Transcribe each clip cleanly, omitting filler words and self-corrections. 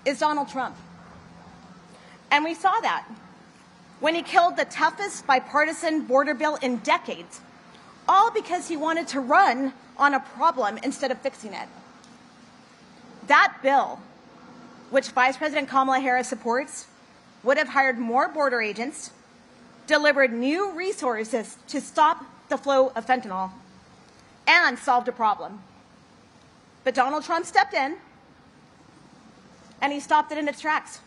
is Donald Trump. And we saw that when he killed the toughest bipartisan border bill in decades, all because he wanted to run on a problem instead of fixing it. That bill, which Vice President Kamala Harris supports, would have hired more border agents, delivered new resources to stop the flow of fentanyl, and solved a problem. But Donald Trump stepped in, and he stopped it in its tracks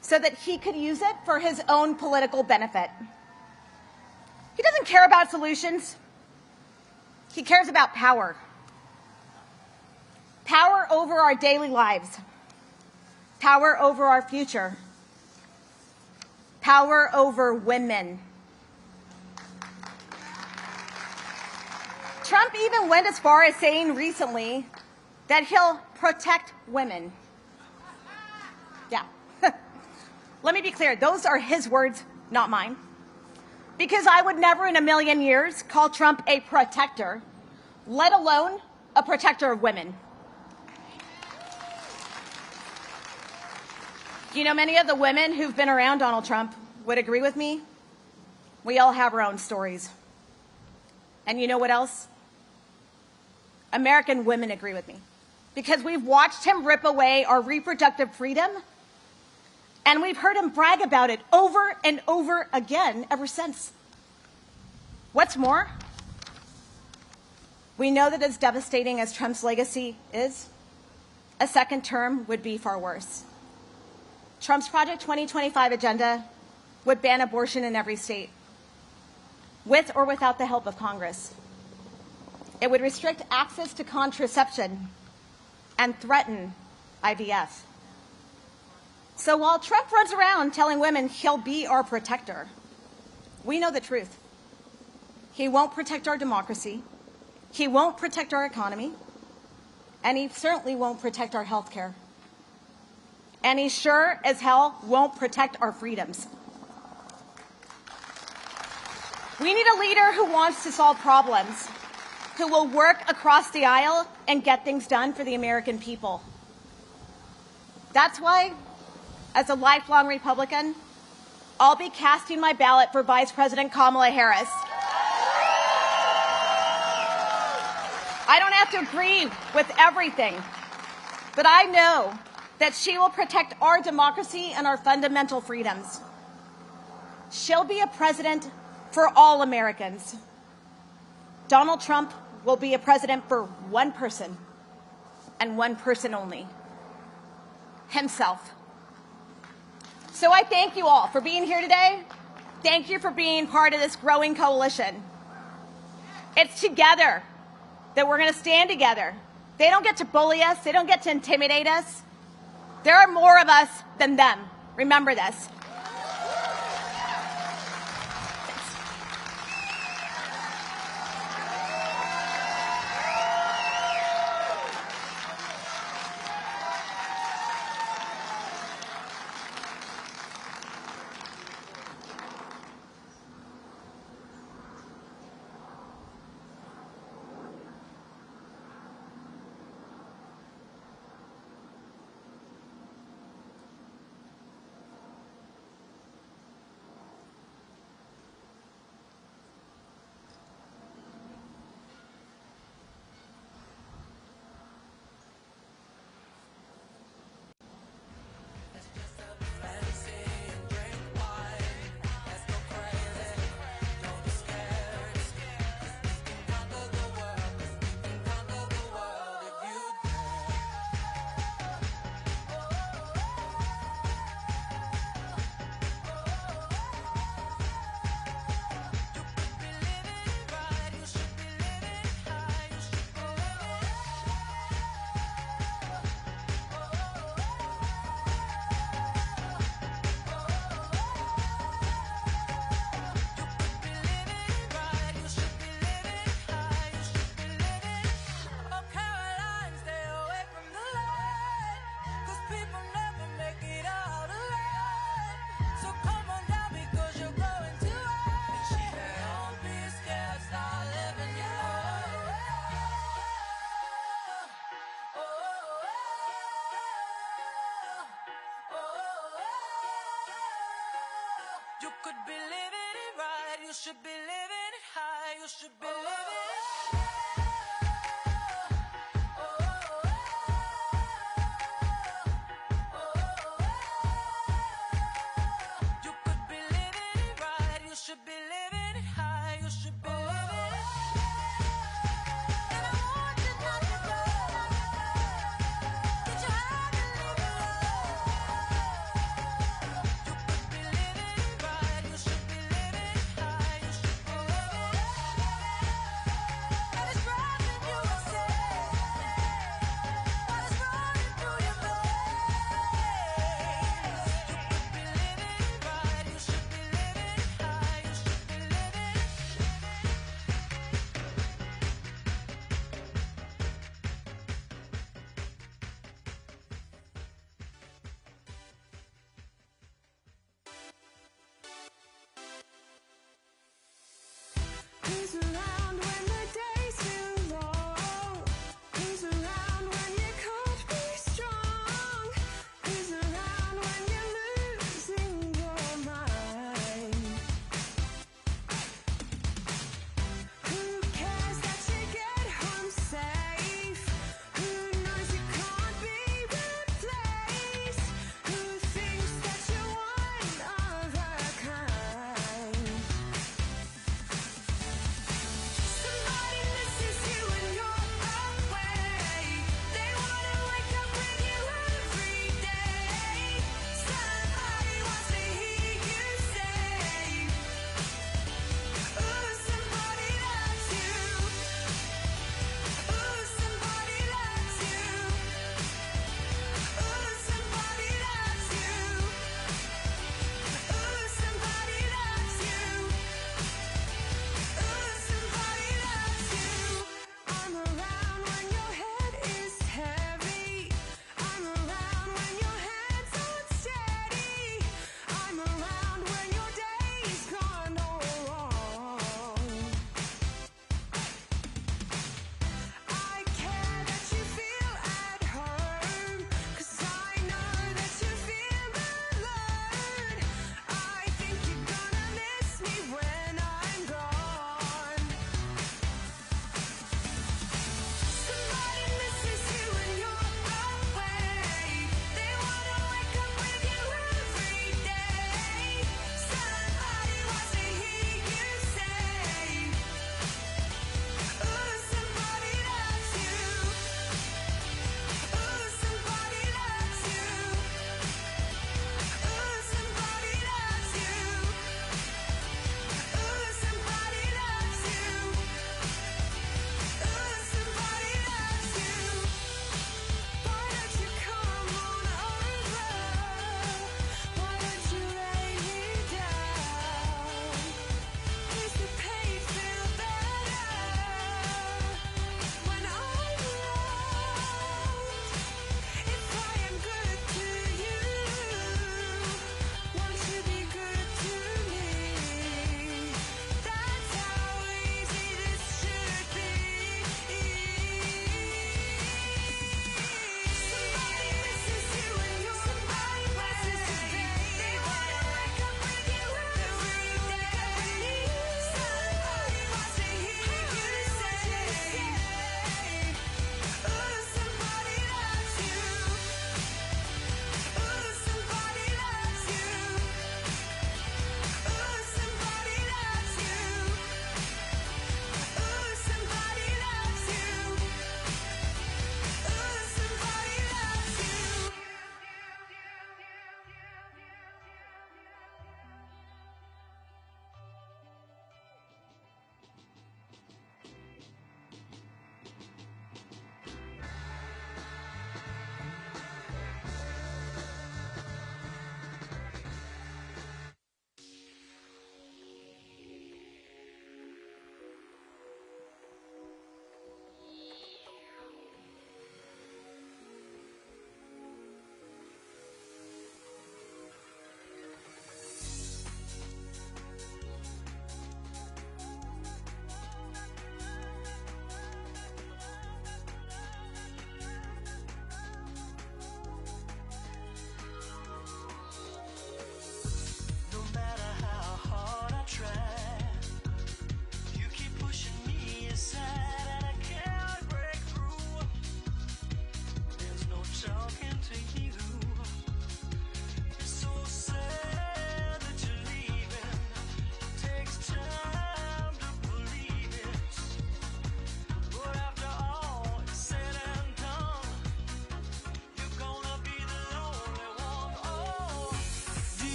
so that he could use it for his own political benefit. He doesn't care about solutions. He cares about power. Power over our daily lives. Power over our future. Power over women. Trump even went as far as saying recently that he'll protect women. Yeah. Let me be clear, those are his words, not mine. Because I would never in a million years call Trump a protector, let alone a protector of women. You know, many of the women who've been around Donald Trump would agree with me. We all have our own stories. And you know what else? American women agree with me. Because we've watched him rip away our reproductive freedom, and we've heard him brag about it over and over again ever since. What's more, we know that as devastating as Trump's legacy is, a second term would be far worse. Trump's Project 2025 agenda would ban abortion in every state, with or without the help of Congress. It would restrict access to contraception and threaten IVF. So while Trump runs around telling women he'll be our protector, we know the truth. He won't protect our democracy, he won't protect our economy, and he certainly won't protect our health care. And he sure as hell won't protect our freedoms. We need a leader who wants to solve problems, who will work across the aisle and get things done for the American people. That's why, as a lifelong Republican, I'll be casting my ballot for Vice President Kamala Harris. I don't have to agree with everything, but I know that she will protect our democracy and our fundamental freedoms. She'll be a president for all Americans. Donald Trump will be a president for one person, and one person only: himself. So I thank you all for being here today. Thank you for being part of this growing coalition. It's together that we're going to stand together. They don't get to bully us. They don't get to intimidate us. There are more of us than them. Remember this. You could be living it right, you should be living it high, you should be living it. You could be living it right, you should be living it high, you should be living it. And I want you not to go. Get your heart and leave it alone. You could be living it right, you should be living it high, you should be living it. And it's rising through your soul, while it's running through your veins. You could be living it right, you should be living it high, you should be living it. Who's around when the days feel long? Who's around when you can't be strong? Who's around when you're losing your mind? Who cares that you get home safe? Who knows you can't be replaced? Who thinks that you're one of a kind?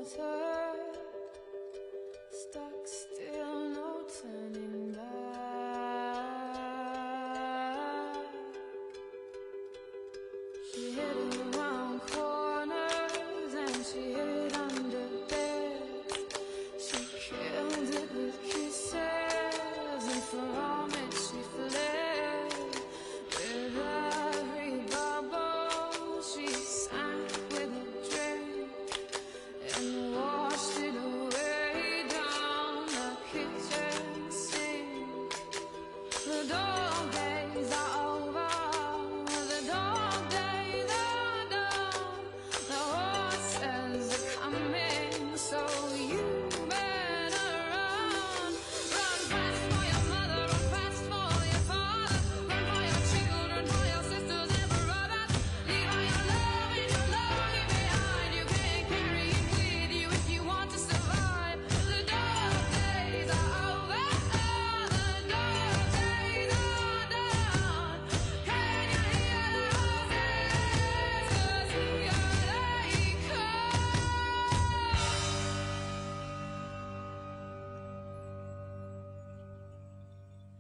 was her, stuck still, no turning back. She hid around corners and she hid under beds. She killed it with kisses, and from it she fled. With every bubble she sank with a drink and washed it away down the kitchen sink. The dog days are over, the dog days are done. The horses are coming, so you better run. Run fast for your mother, run fast for your father, run for your children, for your sisters and brothers. Leave all your love and your longing behind. You can't carry it with you if you want to survive. The dog days are over, the dog days are done. Can you hear the horses? 'Cause here they come.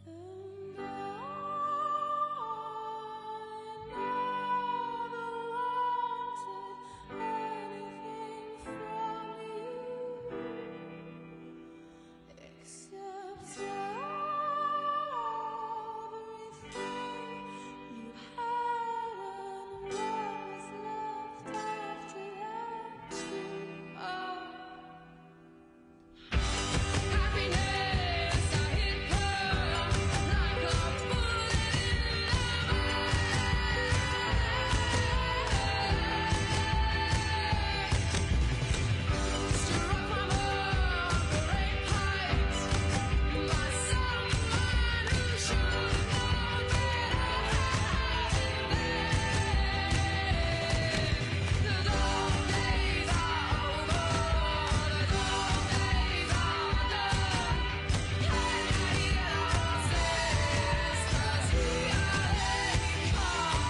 And I never wanted anything from you except everything you had and what was left after that too. Happiness, I hit her like a bullet in the struck my great heights by someone who should have known better. The dog days are over, the dog days are done. Can you hear the horses? 'Cause here they come.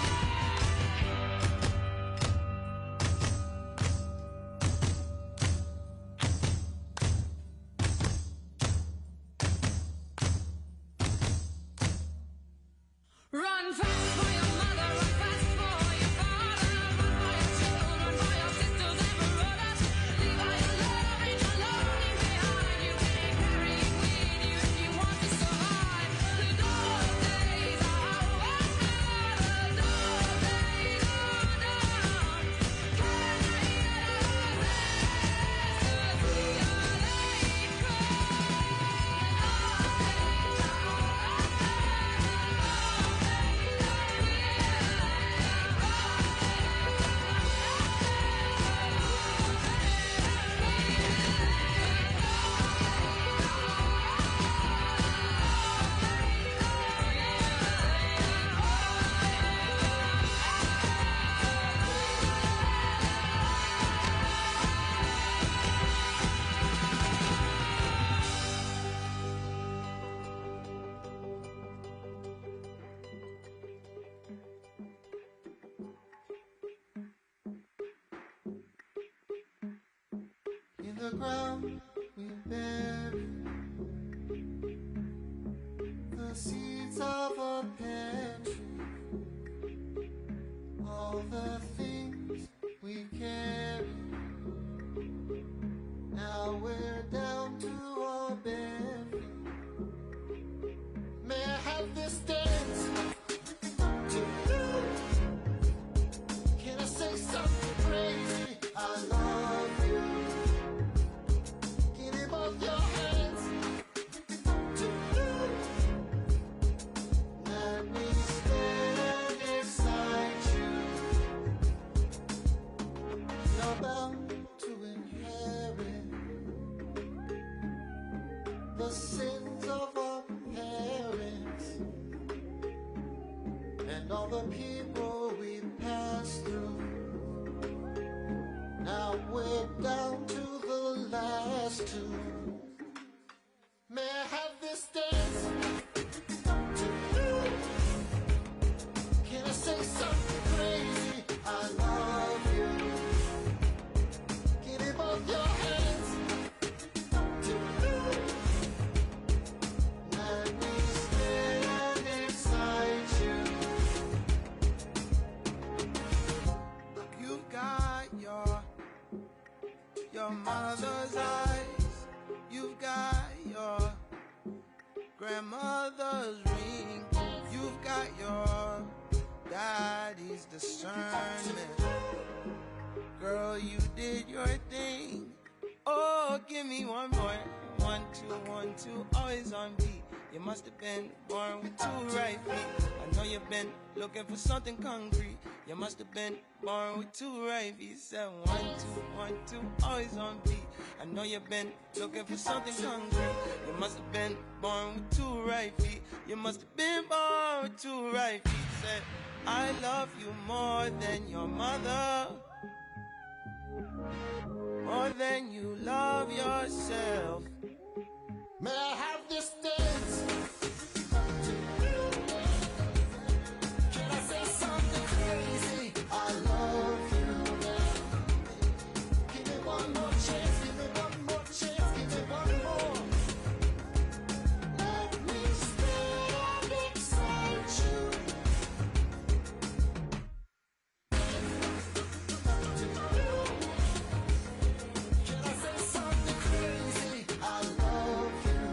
Run fast for your mother, run fast for your father, run for your children, for your sisters and brothers. Leave all your love and your longing behind. You can't carry it with you if you want to survive. The dog days are over, the dog days are done. Can you hear the horses? 'Cause here they come. In the ground we bury the seeds of a pantry, all the things we carry. Now we're down to our bare feet. May I have this dance to you? Can I say something crazy? I love you. Get it off your hands to you. Let me stand beside you. You're bound to inherit the sins of our parents and all the people we passed through. Now we're down to the last two. May I have this dance to you? Can I say something crazy? I love you. Get it off your hands. grandmother's ring. You've got your daddy's discernment. Girl, you did your thing. Oh, give me one more. 1, 2, 1, 2, always on beat. You must have been born with 2 right feet. I know you've been looking for something concrete. You must have been born with 2 right feet. Said 1, 2, 1, 2, always on beat. I know you've been looking for something concrete. You must have been born with 2 right feet. You must have been born with 2 right feet. Said, I love you more than your mother, more than you love yourself. May I have this dance? Can I say something crazy? I love you. Give me one more chance, give me one more chance, give me one more. Let me stand beside you. Can I say something crazy? I love you.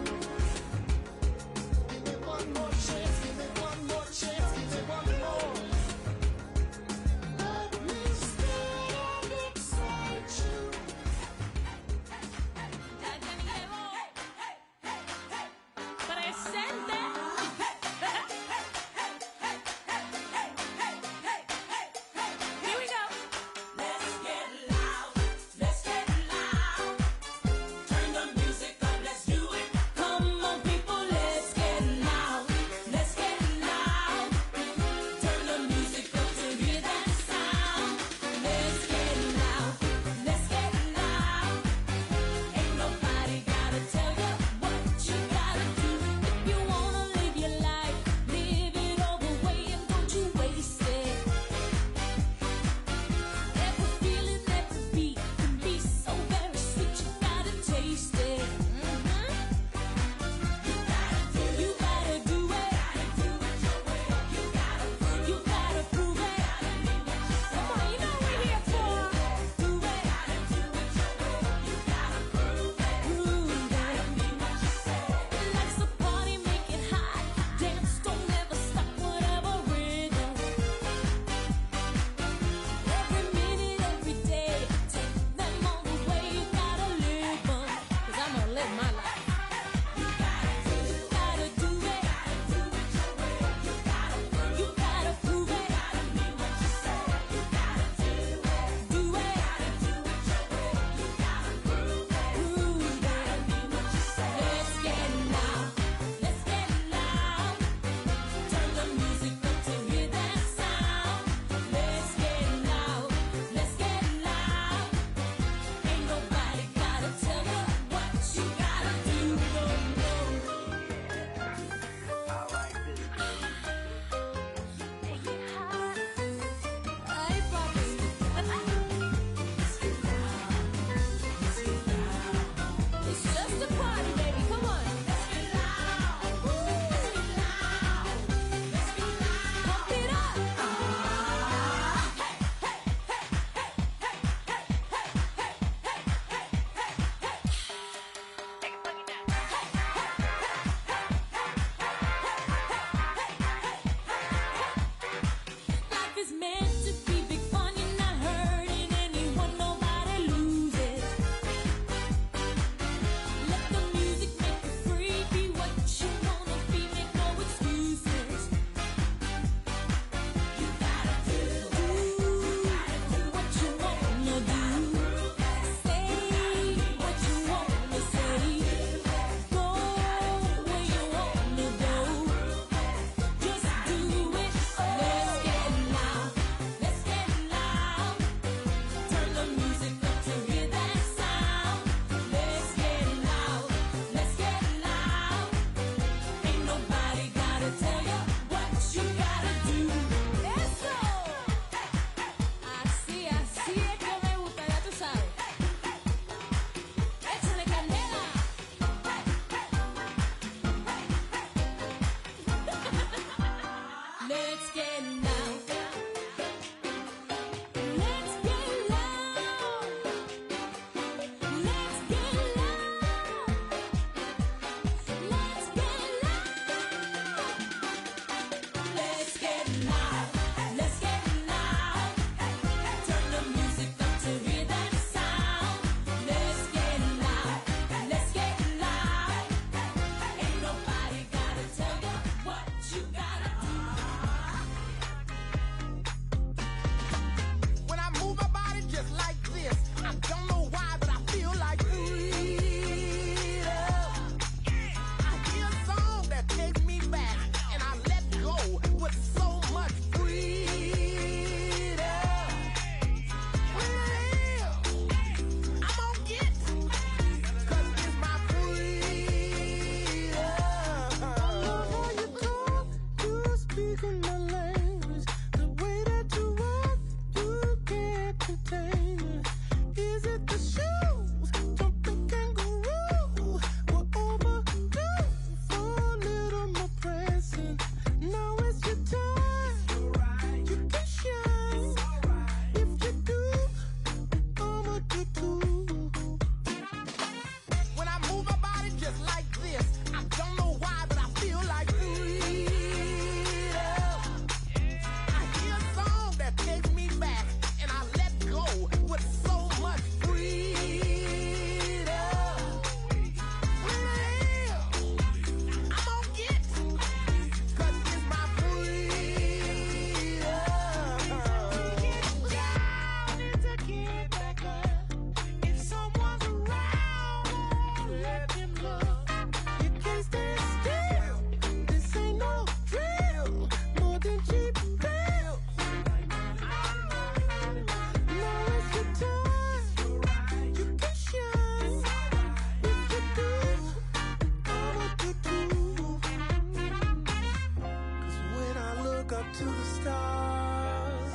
up to the stars.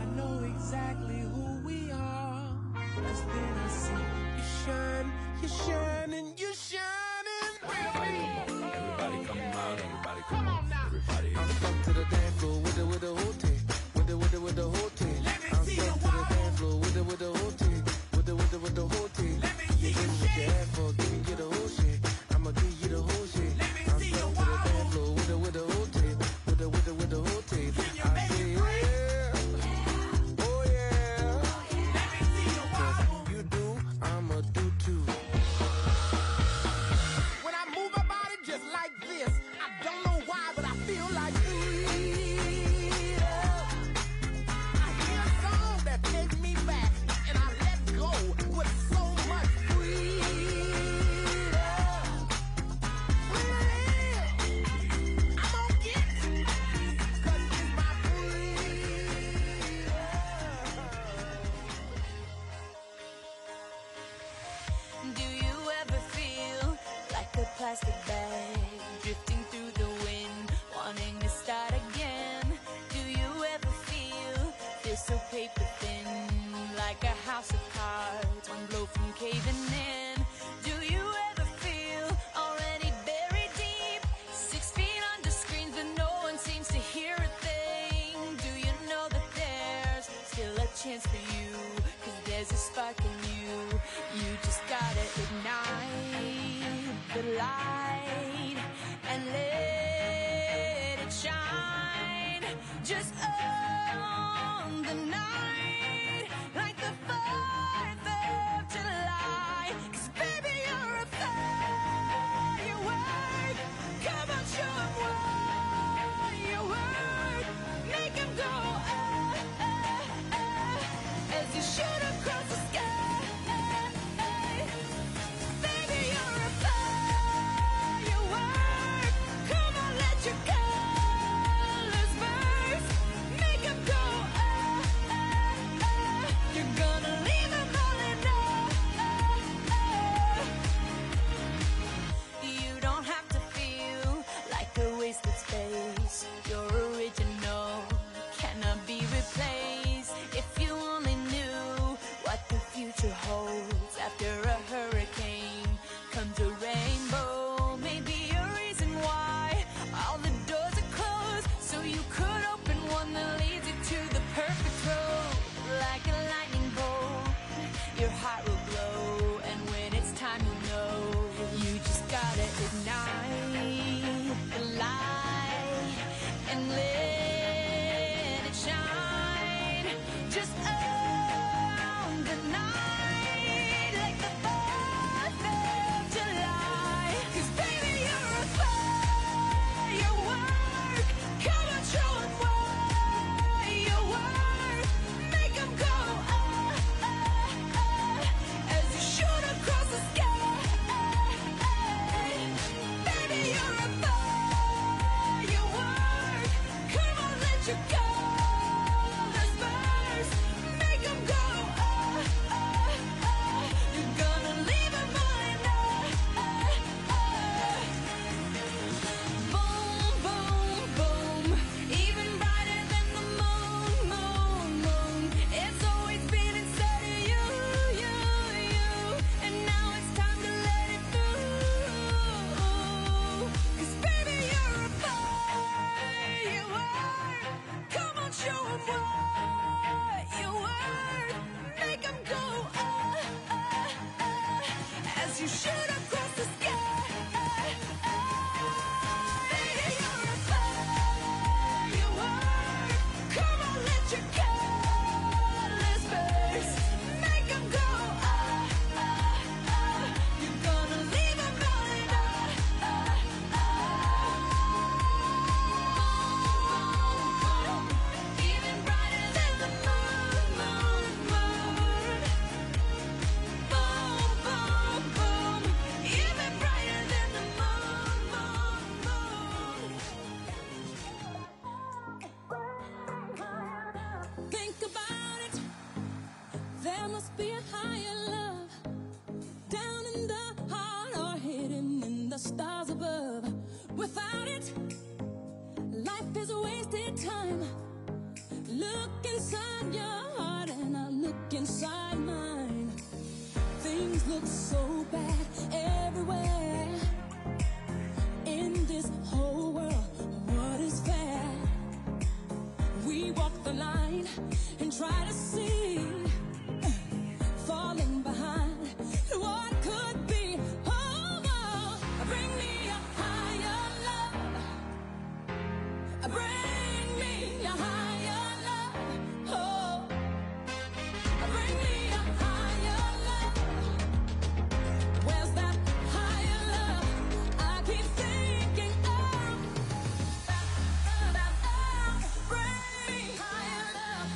I know exactly who we are. 'Cause then I see you shine, you shining, you shining. Everybody come out, everybody come on now. Everybody. I'm stuck to the dance floor with the whole team. With the whole team. I'm stuck to the dance floor with the whole team. With the whole team. Let me see Give you me what you shake. ask for, give me the whole shit. I'ma give you the whole shit. Let me I'm see stuck you to the wobble. dance floor with the whole team. With the whole team. Can you I make say it break? yeah. Oh yeah. Let me see you wobble. You do, I'ma do too. When I move my body just like this, I don't know why, but I feel like freedom. I hear a song that takes me back, and I let go with so much freedom. I'm gonna get it, 'cause it's my freedom. Do you ever feel like a plastic bag drifting through the wind, wanting to start again? Do you ever feel so paper thin, like a house of cards, one blow from caving in? Do you ever feel already buried deep, 6 feet under screens, but no one seems to hear a thing? Do you know that there's still a chance for you? 'Cause there's a spark in you. You just gotta ignite the light and let it shine. Just on the night, like the 4th of July. 'Cause baby, you're a firework. Come on, show 'em what you work. Make 'em go, as you shoot across the sky. Baby, you're a firework. Come on, let your colors burst. is wasted time. Look inside your heart and I look inside mine. Things look so bad everywhere. In this whole world, what is fair? We walk the line and try to see, falling behind what could be. Oh, oh, bring me a higher love. Bring me a higher love. Oh, bring me a higher love. Where's that higher love? I keep thinking of. Bring me higher love.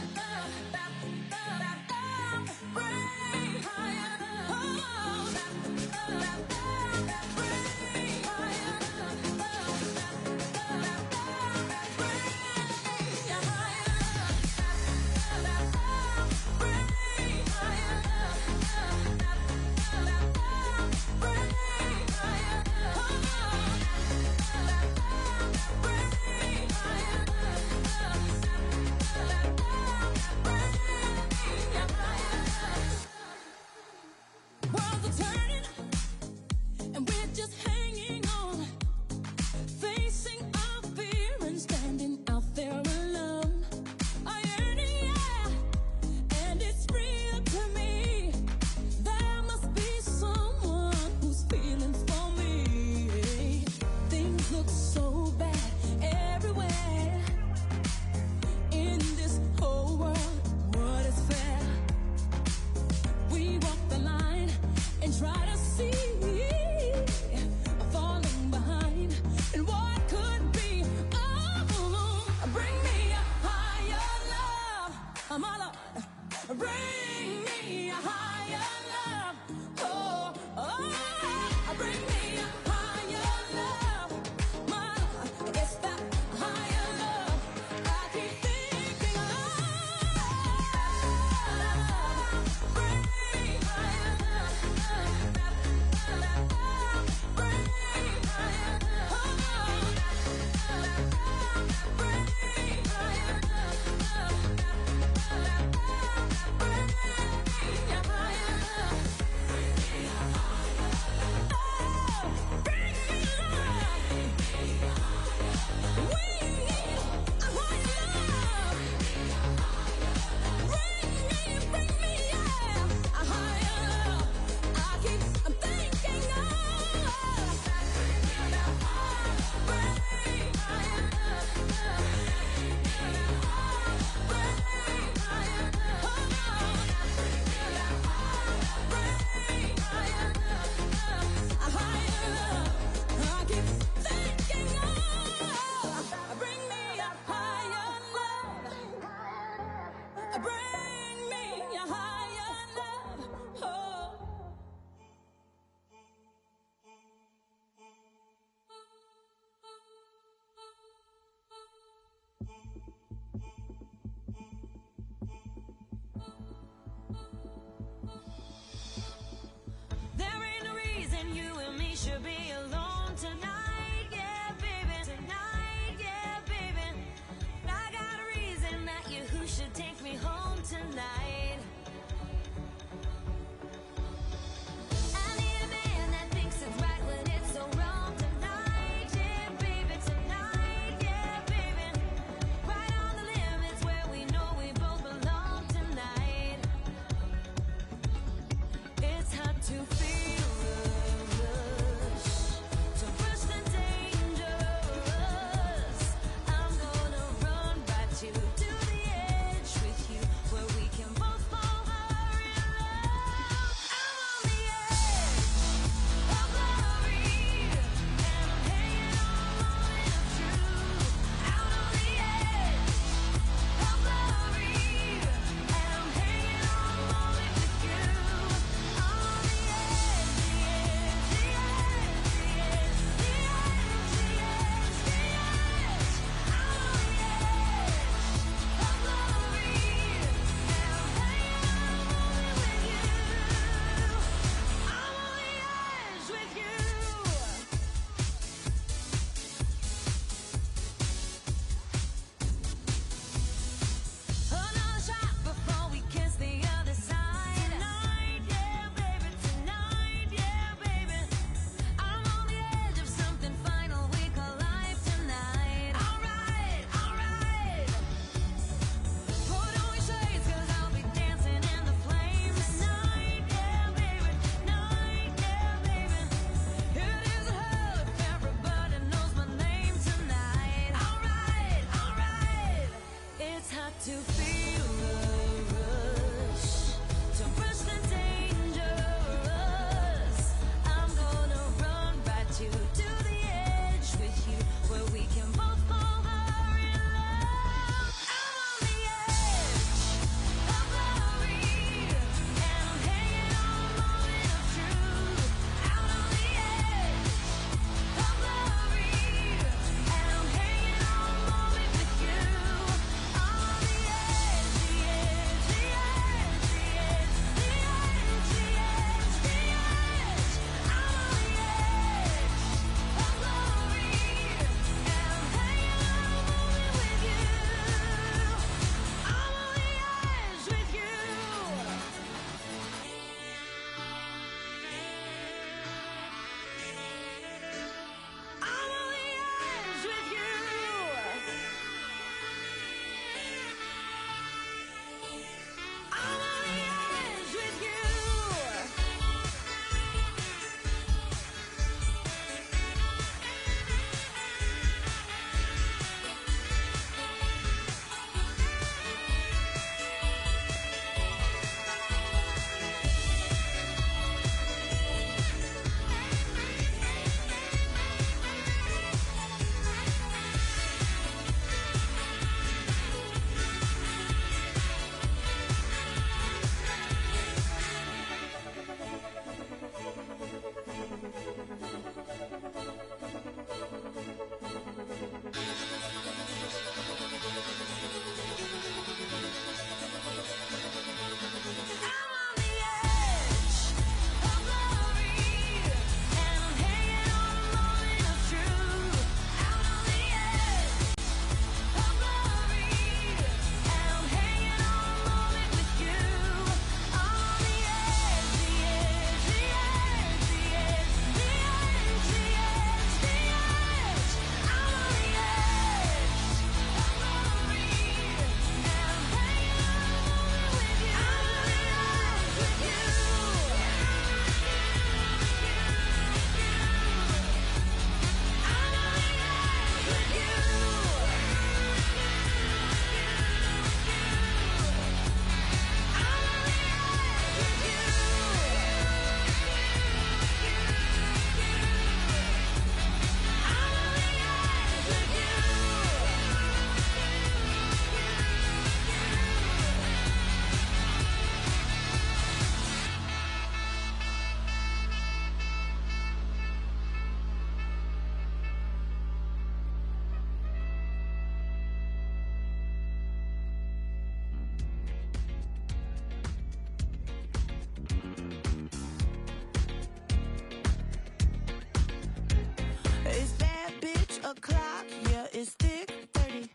o'clock, yeah, it's thick 30.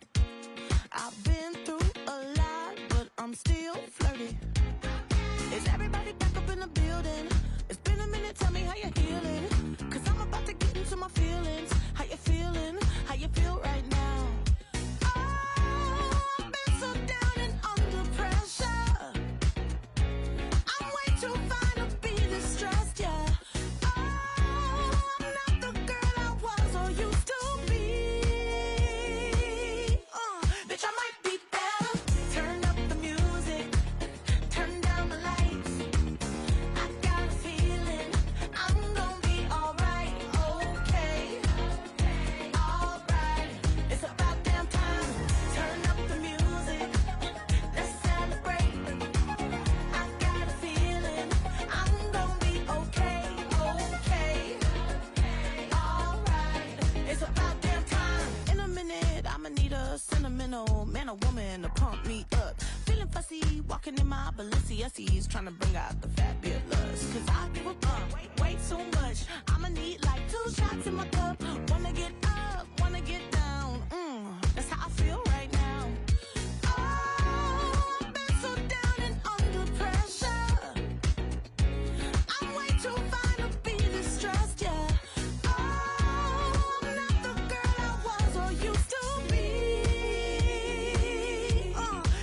I've been through a lot, but I'm still flirty. Is everybody back up in the building? It's been a minute, tell me how you're healing. Cause I'm about to get into my feelings. How you feeling? How you feel right now? Oh, I've been so down and under pressure. I'm way too fine to be distressed, yeah. Oh, I'm not the girl I was or used to be. Bitch, I might be better. Turn up the music, turn down the lights. I got a feeling I'm gonna be alright, okay. Alright, it's about damn time. Turn up the music, let's celebrate. I got a feeling I'm gonna be okay, okay. Alright, it's about damn time. In a minute, I'ma need a sentimental man or woman to pump me up. Feeling fussy, walking in my Balenciennes, trying to bring out the fat beard lust. Cause I give a fuck way too much. I'ma need like 2 shots in my cup. Wanna get up, wanna get down. That's how I feel right now. Oh, I've been so down and under pressure. I'm way too fine to be distressed, yeah. Oh, I'm not the girl I was or used to be.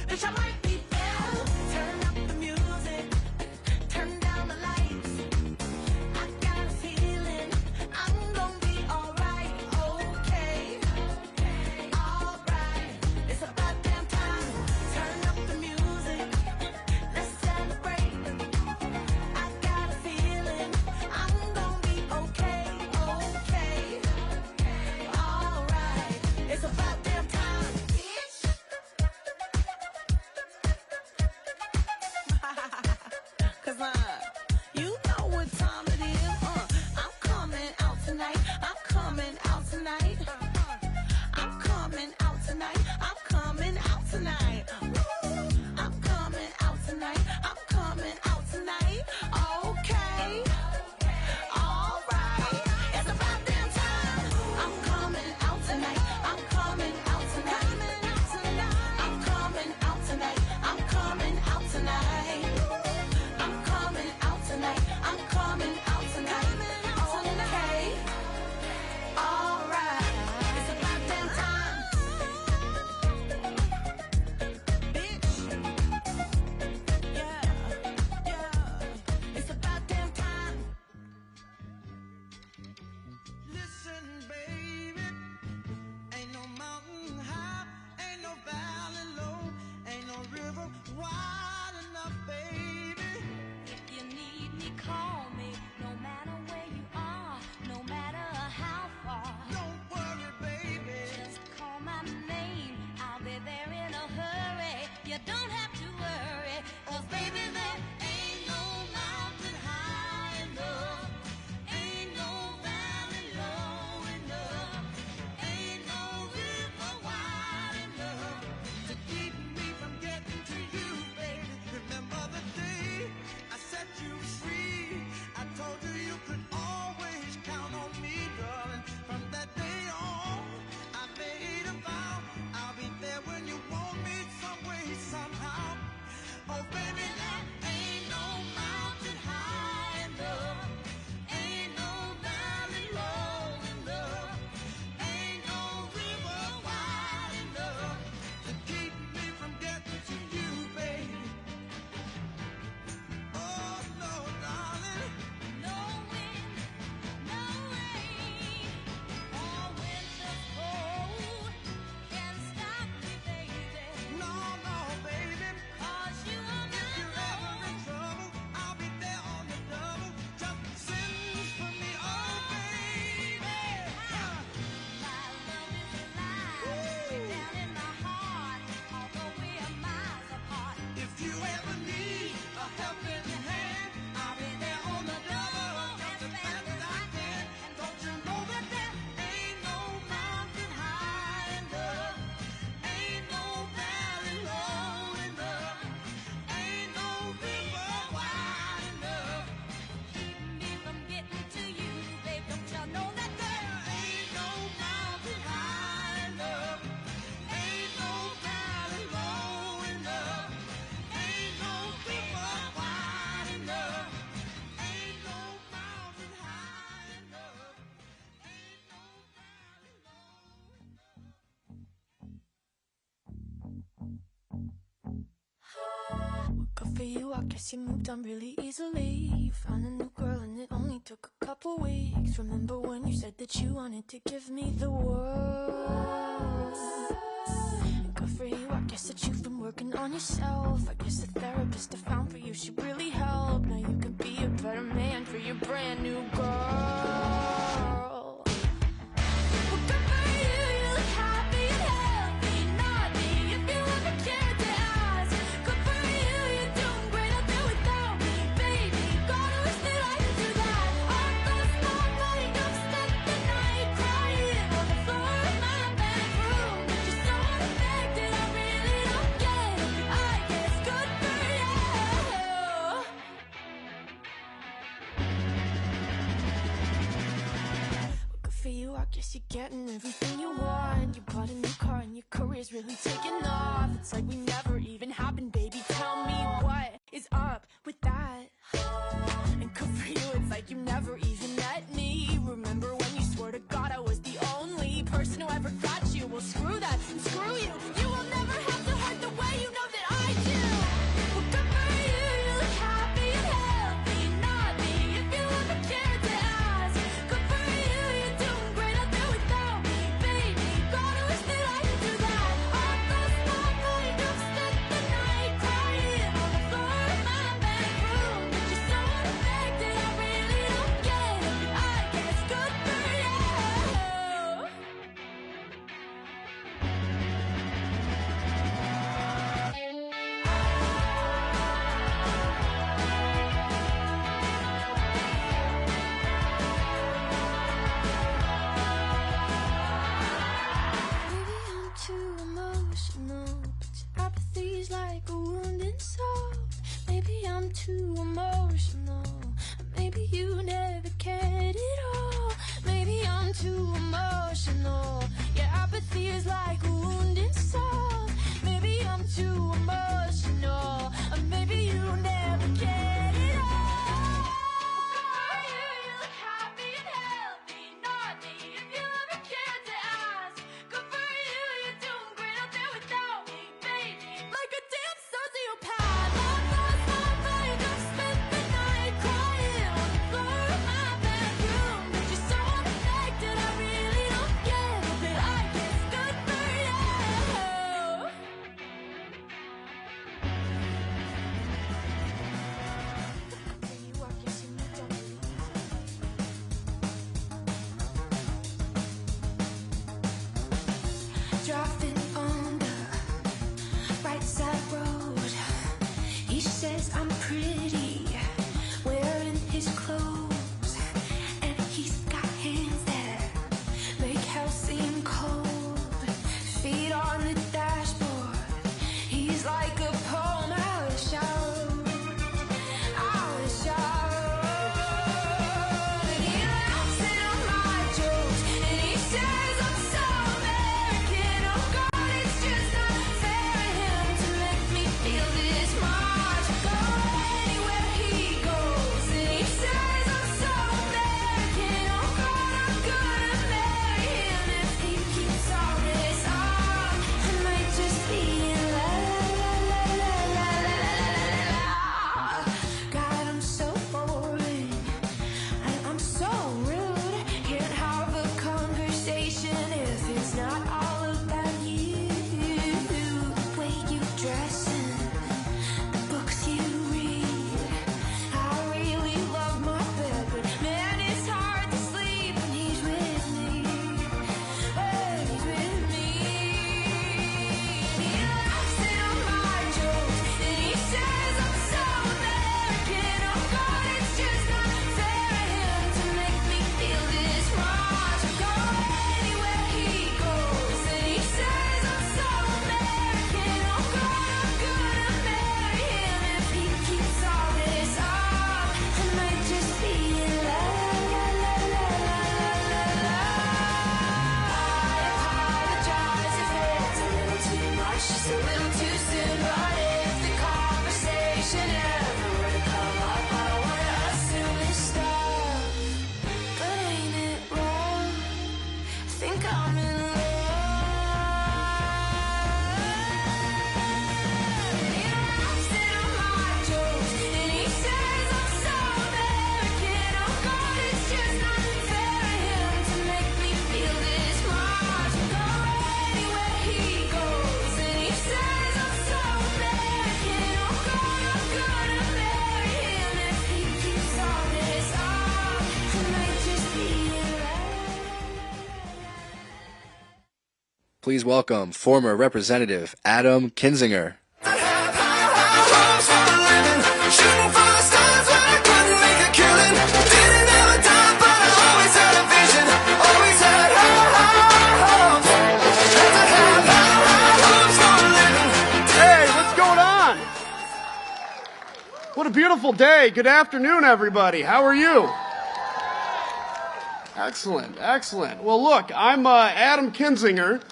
Bitch, I might be better. Turn up the music, turn down the lights. I got a feeling I'm gonna be alright, okay. Alright, for you, I guess you moved on really easily. You found a new girl and it only took a couple weeks. Remember when you said that you wanted to give me the world? And good for you, I guess that you've been working on yourself. I guess the therapist I found for you should really help. Now you could be a better man for your brand new girl. Well, good for you, you look happy and healthy. Not me, if you ever cared to ask. Good for you, you're doing great out there without me, baby. Gotta wish that I could do that. I lost my mind, I've spent the night crying on the floor of my bedroom. But you're so unaffected, I really don't get it. I guess good for you. Well, good for you, I guess you're getting everything you want. You bought a new car and your career's really taking off. It's like we never even happened, baby. Tell me what is up with that? And good for you, it's like you never even met me. Remember when you swore to God I was the only person who ever got you? Well, screw that and screw you. You will never have to hurt the way you know that I do. Well, good for you, you look happy and healthy. Not me, if you ever cared to ask. Good for you, you're doing great out there without me, baby. Gotta wish that I could do that. I lost my mind, I've spent the night crying on the floor of my bedroom. But you're so unaffected, I really don't get it. I guess good for you. Maybe I'm too emotional, but your apathy's like a wounded soul. Maybe I'm too emotional, maybe you never cared at all. Maybe I'm too emotional, your apathy is like a wounded soul. Maybe I'm too emotional, or maybe you never cared at all. You look happy and healthy, not me, if you ever cared to ask. Good for you, you're doing great out there without me, baby. Like a damn sociopath, I've lost my mind, I've spent the night crying on the floor of my bedroom. But you're so unaffected, I really don't get it. But I guess good for you. Please welcome former Representative Adam Kinzinger. Hey, what's going on? What a beautiful day. Good afternoon, everybody. How are you? Excellent, excellent. Well, look, I'm Adam Kinzinger.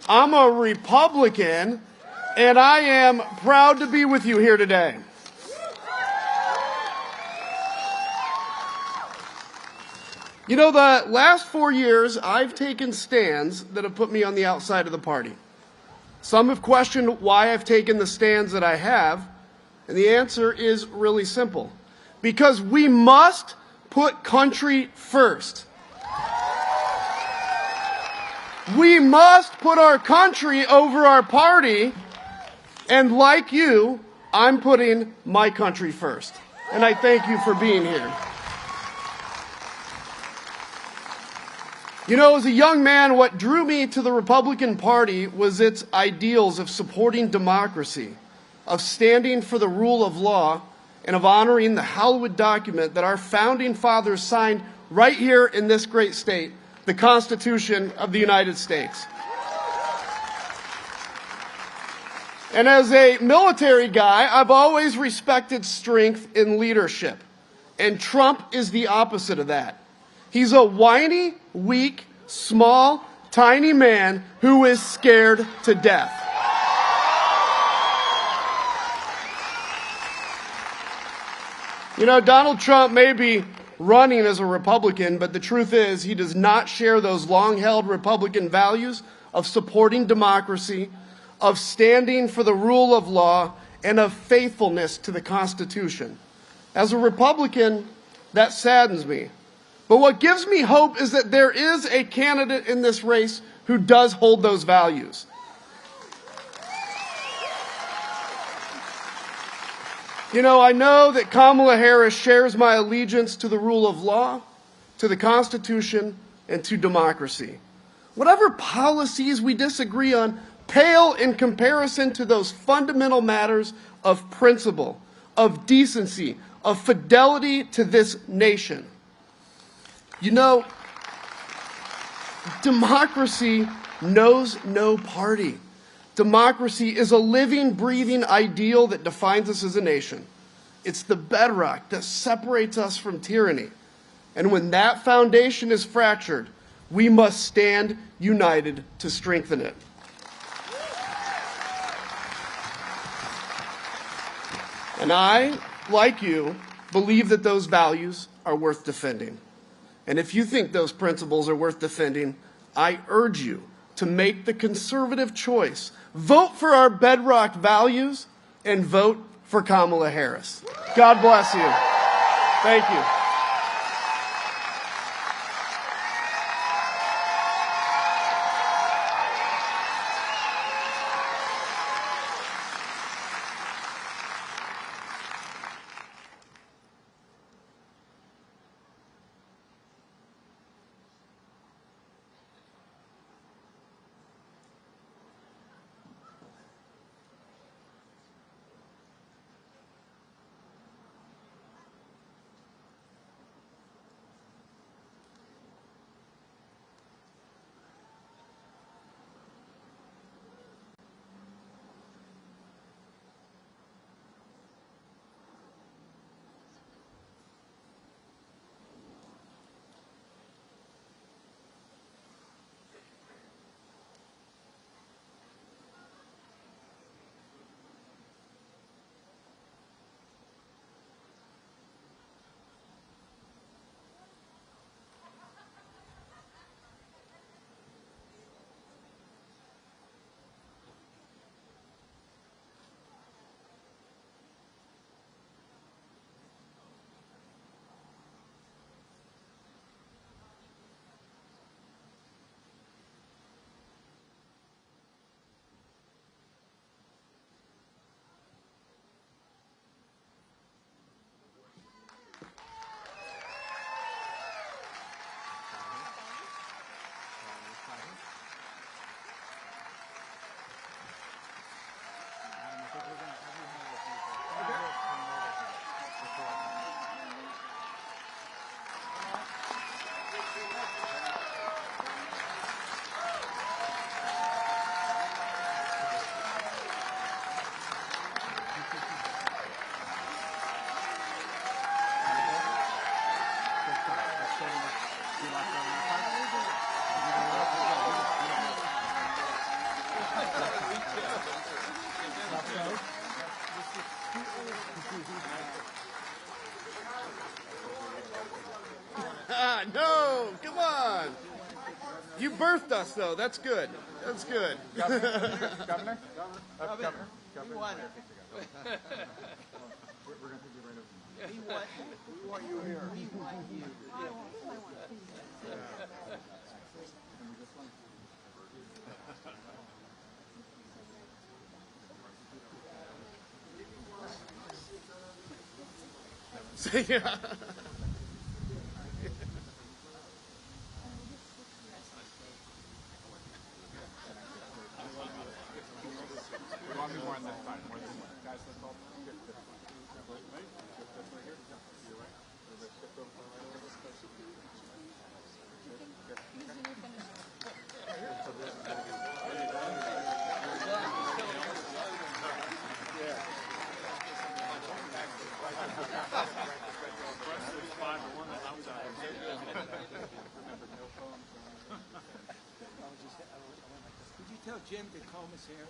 I'm a Republican, and I am proud to be with you here today. You know, the last 4 years, I've taken stands that have put me on the outside of the party. Some have questioned why I've taken the stands that I have, and the answer is really simple. Because we must put country first. We must put our country over our party, and like you, I'm putting my country first. And I thank you for being here. You know, as a young man, what drew me to the Republican Party was its ideals of supporting democracy, of standing for the rule of law, and of honoring the hallowed document that our founding fathers signed right here in this great state, the Constitution of the United States. And as a military guy, I've always respected strength in leadership. And Trump is the opposite of that. He's a whiny, weak, small, tiny man who is scared to death. You know, Donald Trump may be running as a Republican, but the truth is he does not share those long-held Republican values of supporting democracy, of standing for the rule of law, and of faithfulness to the Constitution. As a Republican, that saddens me. But what gives me hope is that there is a candidate in this race who does hold those values. You know, I know that Kamala Harris shares my allegiance to the rule of law, to the Constitution, and to democracy. Whatever policies we disagree on pale in comparison to those fundamental matters of principle, of decency, of fidelity to this nation. You know, democracy knows no party. Democracy is a living, breathing ideal that defines us as a nation. It's the bedrock that separates us from tyranny. And when that foundation is fractured, we must stand united to strengthen it. And I, like you, believe that those values are worth defending. And if you think those principles are worth defending, I urge you to make the conservative choice. Vote for our bedrock values and vote for Kamala Harris. God bless you. Thank you. You birthed us, though. That's good. That's good. Governor? We want her. We want you here. We want you. Yeah. Could you tell Jim to comb his hair?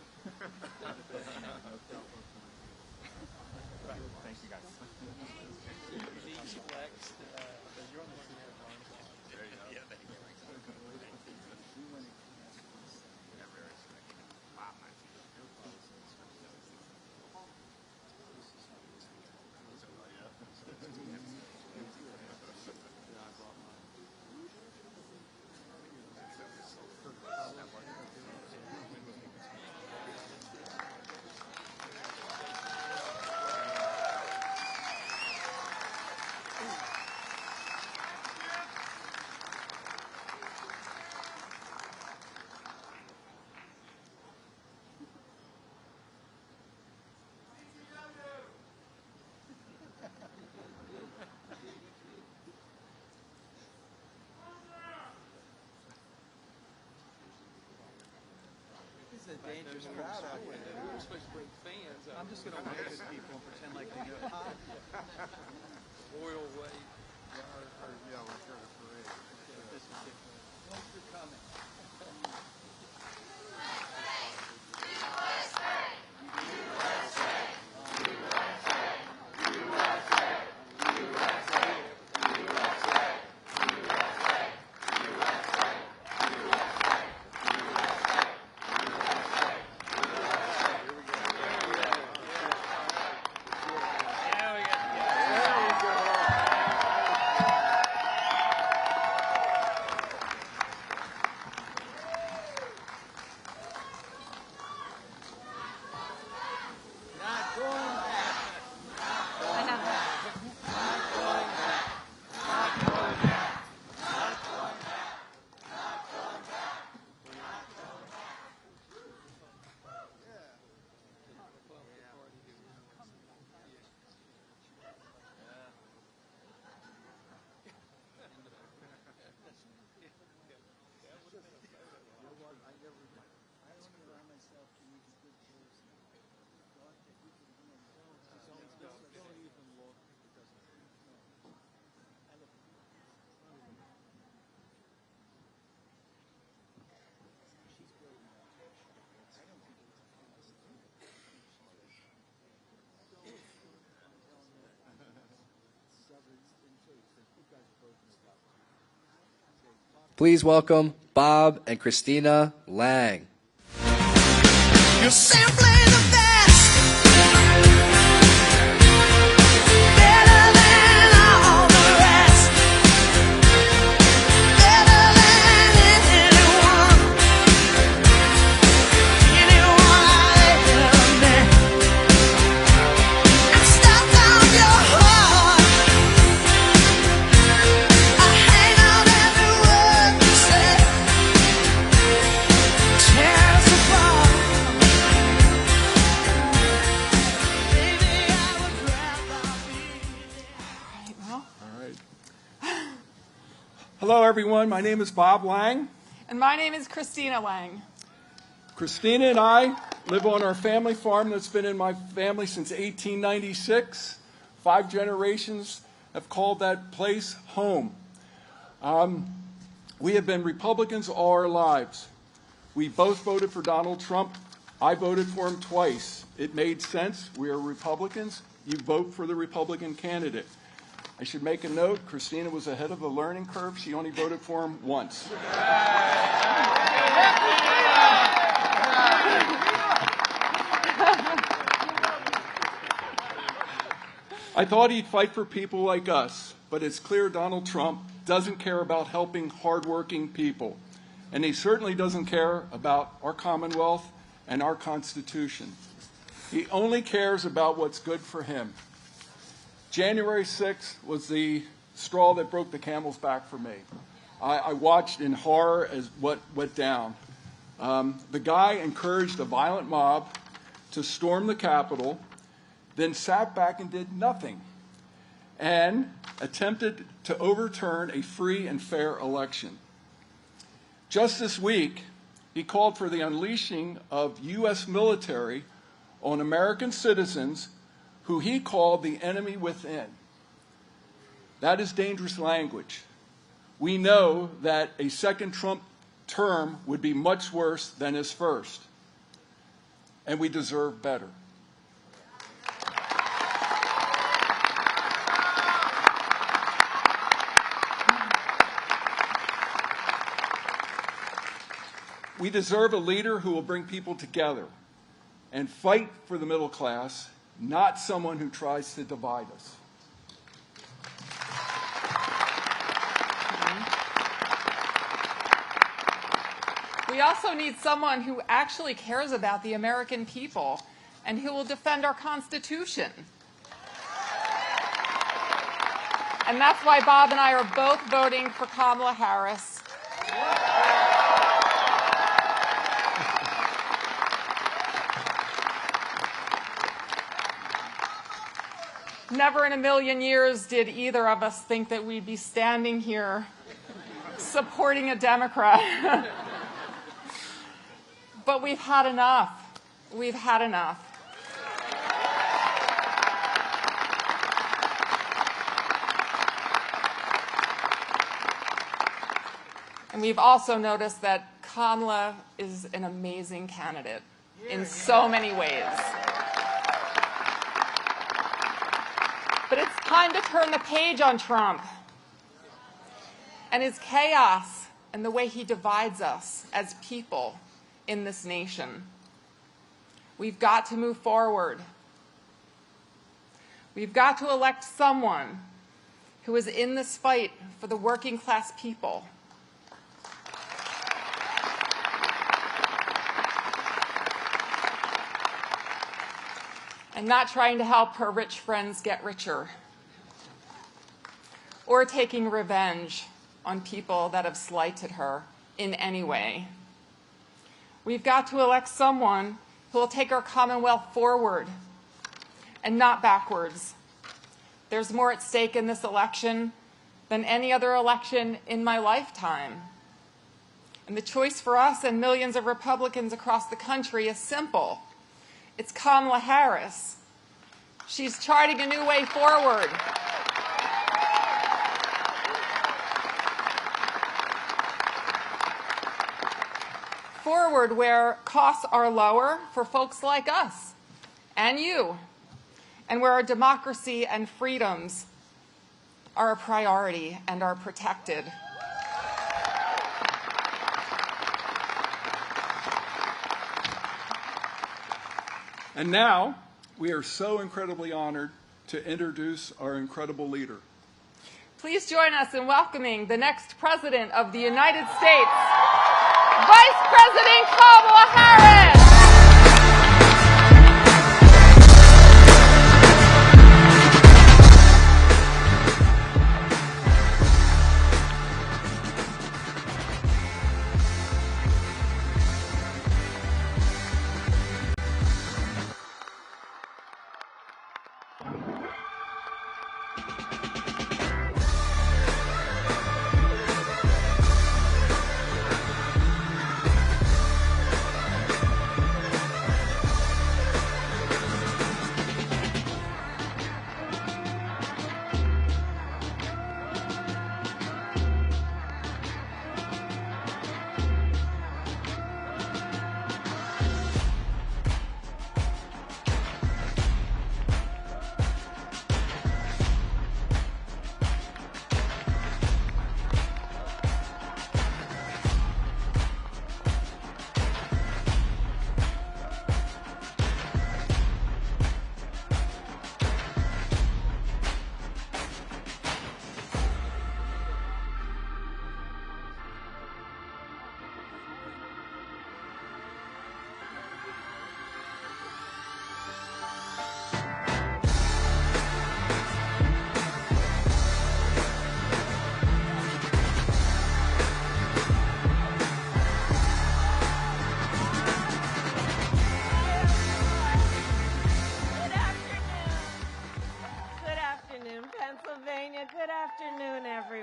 Thank you, guys. This is a dangerous crowd out here. We're supposed to bring fans out. I'm just going to wave at people and pretend like they know. Royal wave. Thanks for coming. Not going back. Please welcome Bob and Christina Lang. You're simply the best, better than all the rest, better than anyone I've ever met. I'm stuck on your heart. I hang on every word you say. Tear us apart. Hello, everyone. My name is Bob Lang. And my name is Christina Lang. Christina and I live on our family farm that's been in my family since 1896. 5 generations have called that place home. We have been Republicans all our lives. We both voted for Donald Trump. I voted for him twice. It made sense. We are Republicans. You vote for the Republican candidate. I should make a note, Christina was ahead of the learning curve. She only voted for him once. I thought he'd fight for people like us, but it's clear Donald Trump doesn't care about helping hardworking people. And he certainly doesn't care about our Commonwealth and our Constitution. He only cares about what's good for him. January 6th was the straw that broke the camel's back for me. I watched in horror as what went down. The guy encouraged a violent mob to storm the Capitol, then sat back and did nothing, and attempted to overturn a free and fair election. Just this week, he called for the unleashing of U.S. military on American citizens who he called the enemy within. That is dangerous language. We know that a second Trump term would be much worse than his first, and we deserve better. We deserve a leader who will bring people together and fight for the middle class, not someone who tries to divide us. We also need someone who actually cares about the American people and who will defend our Constitution. And that's why Bob and I are both voting for Kamala Harris. Never in a million years did either of us think that we'd be standing here supporting a Democrat. But we've had enough. We've had enough. And we've also noticed that Kamala is an amazing candidate in so many ways. But it's time to turn the page on Trump and his chaos and the way he divides us as people in this nation. We've got to move forward. We've got to elect someone who is in this fight for the working class people. And not trying to help her rich friends get richer, or taking revenge on people that have slighted her in any way. We've got to elect someone who will take our Commonwealth forward and not backwards. There's more at stake in this election than any other election in my lifetime. And the choice for us and millions of Republicans across the country is simple. It's Kamala Harris. She's charting a new way forward. Forward where costs are lower for folks like us and you, and where our democracy and freedoms are a priority and are protected. And now, we are so incredibly honored to introduce our incredible leader. Please join us in welcoming the next President of the United States, Vice President Kamala Harris.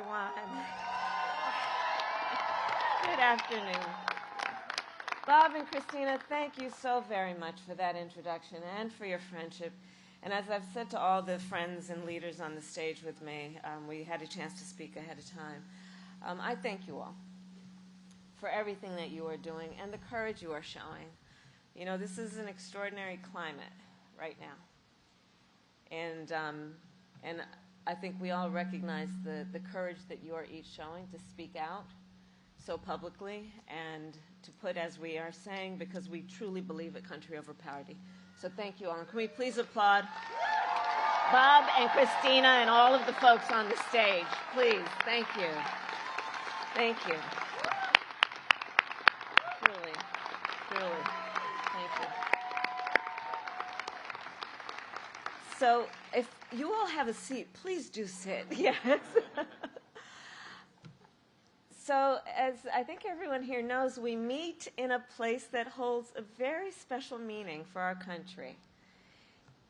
everyone. Good afternoon. Bob and Christina, thank you so very much for that introduction and for your friendship. And as I've said to all the friends and leaders on the stage with me, we had a chance to speak ahead of time. I thank you all for everything that you are doing and the courage you are showing. You know, this is an extraordinary climate right now. And I think we all recognize the courage that you are each showing to speak out so publicly and to put, as we are saying, because we truly believe a country over party. So thank you all. And can we please applaud Bob and Christina and all of the folks on the stage? Please, thank you. Thank you. Truly, truly, thank you. So if you all have a seat, please do sit. Yes. So as I think everyone here knows, we meet in a place that holds a very special meaning for our country.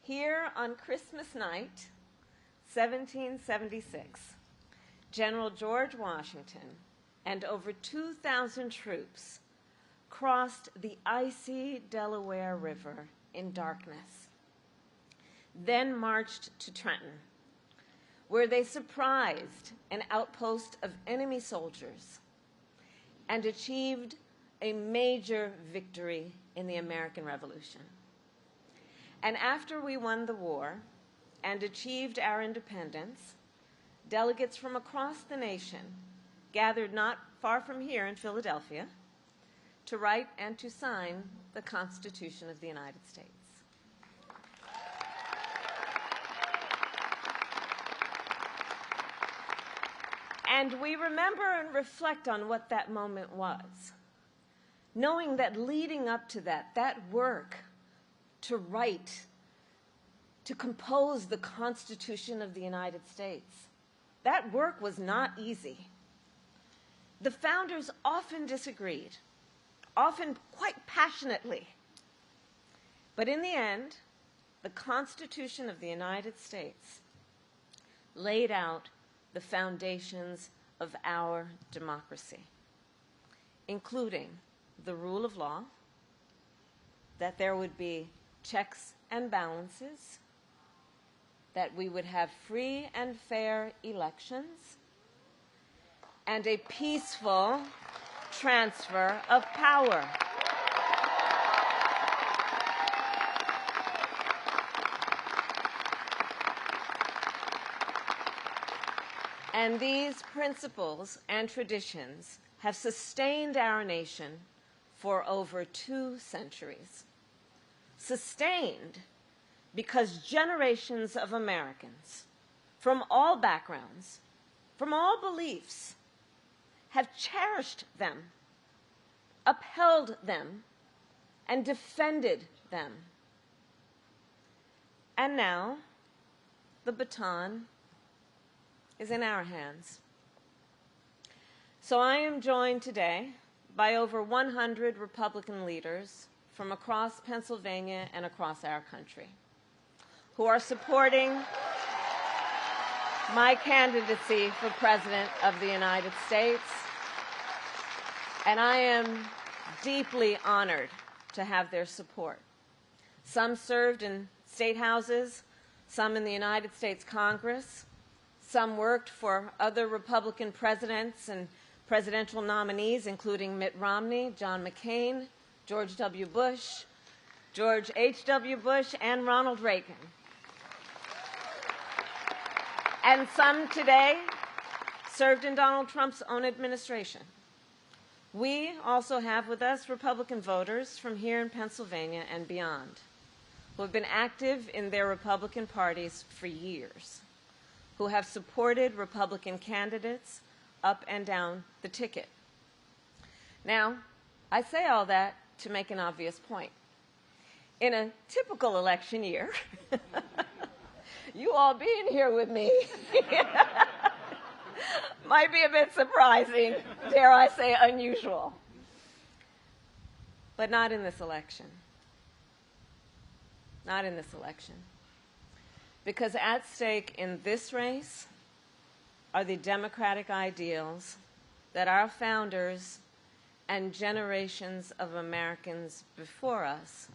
Here on Christmas night, 1776, General George Washington and over 2,000 troops crossed the icy Delaware River in darkness, then marched to Trenton, where they surprised an outpost of enemy soldiers and achieved a major victory in the American Revolution. And after we won the war and achieved our independence, delegates from across the nation gathered not far from here in Philadelphia to write and to sign the Constitution of the United States. And we remember and reflect on what that moment was, knowing that leading up to that work to write, to compose the Constitution of the United States, that work was not easy. The founders often disagreed, often quite passionately. But in the end, the Constitution of the United States laid out the foundations of our democracy, including the rule of law, that there would be checks and balances, that we would have free and fair elections, and a peaceful transfer of power. And these principles and traditions have sustained our nation for over 2 centuries. Sustained because generations of Americans from all backgrounds, from all beliefs, have cherished them, upheld them, and defended them. And now, the baton is in our hands. So I am joined today by over 100 Republican leaders from across Pennsylvania and across our country who are supporting my candidacy for President of the United States. And I am deeply honored to have their support. Some served in state houses, some in the United States Congress. Some worked for other Republican presidents and presidential nominees, including Mitt Romney, John McCain, George W. Bush, George H.W. Bush, and Ronald Reagan. And some today served in Donald Trump's own administration. We also have with us Republican voters from here in Pennsylvania and beyond, who have been active in their Republican parties for years, who have supported Republican candidates up and down the ticket. Now, I say all that to make an obvious point. In a typical election year, you all being here with me might be a bit surprising, dare I say unusual. But not in this election. Not in this election. Because at stake in this race are the democratic ideals that our founders and generations of Americans before us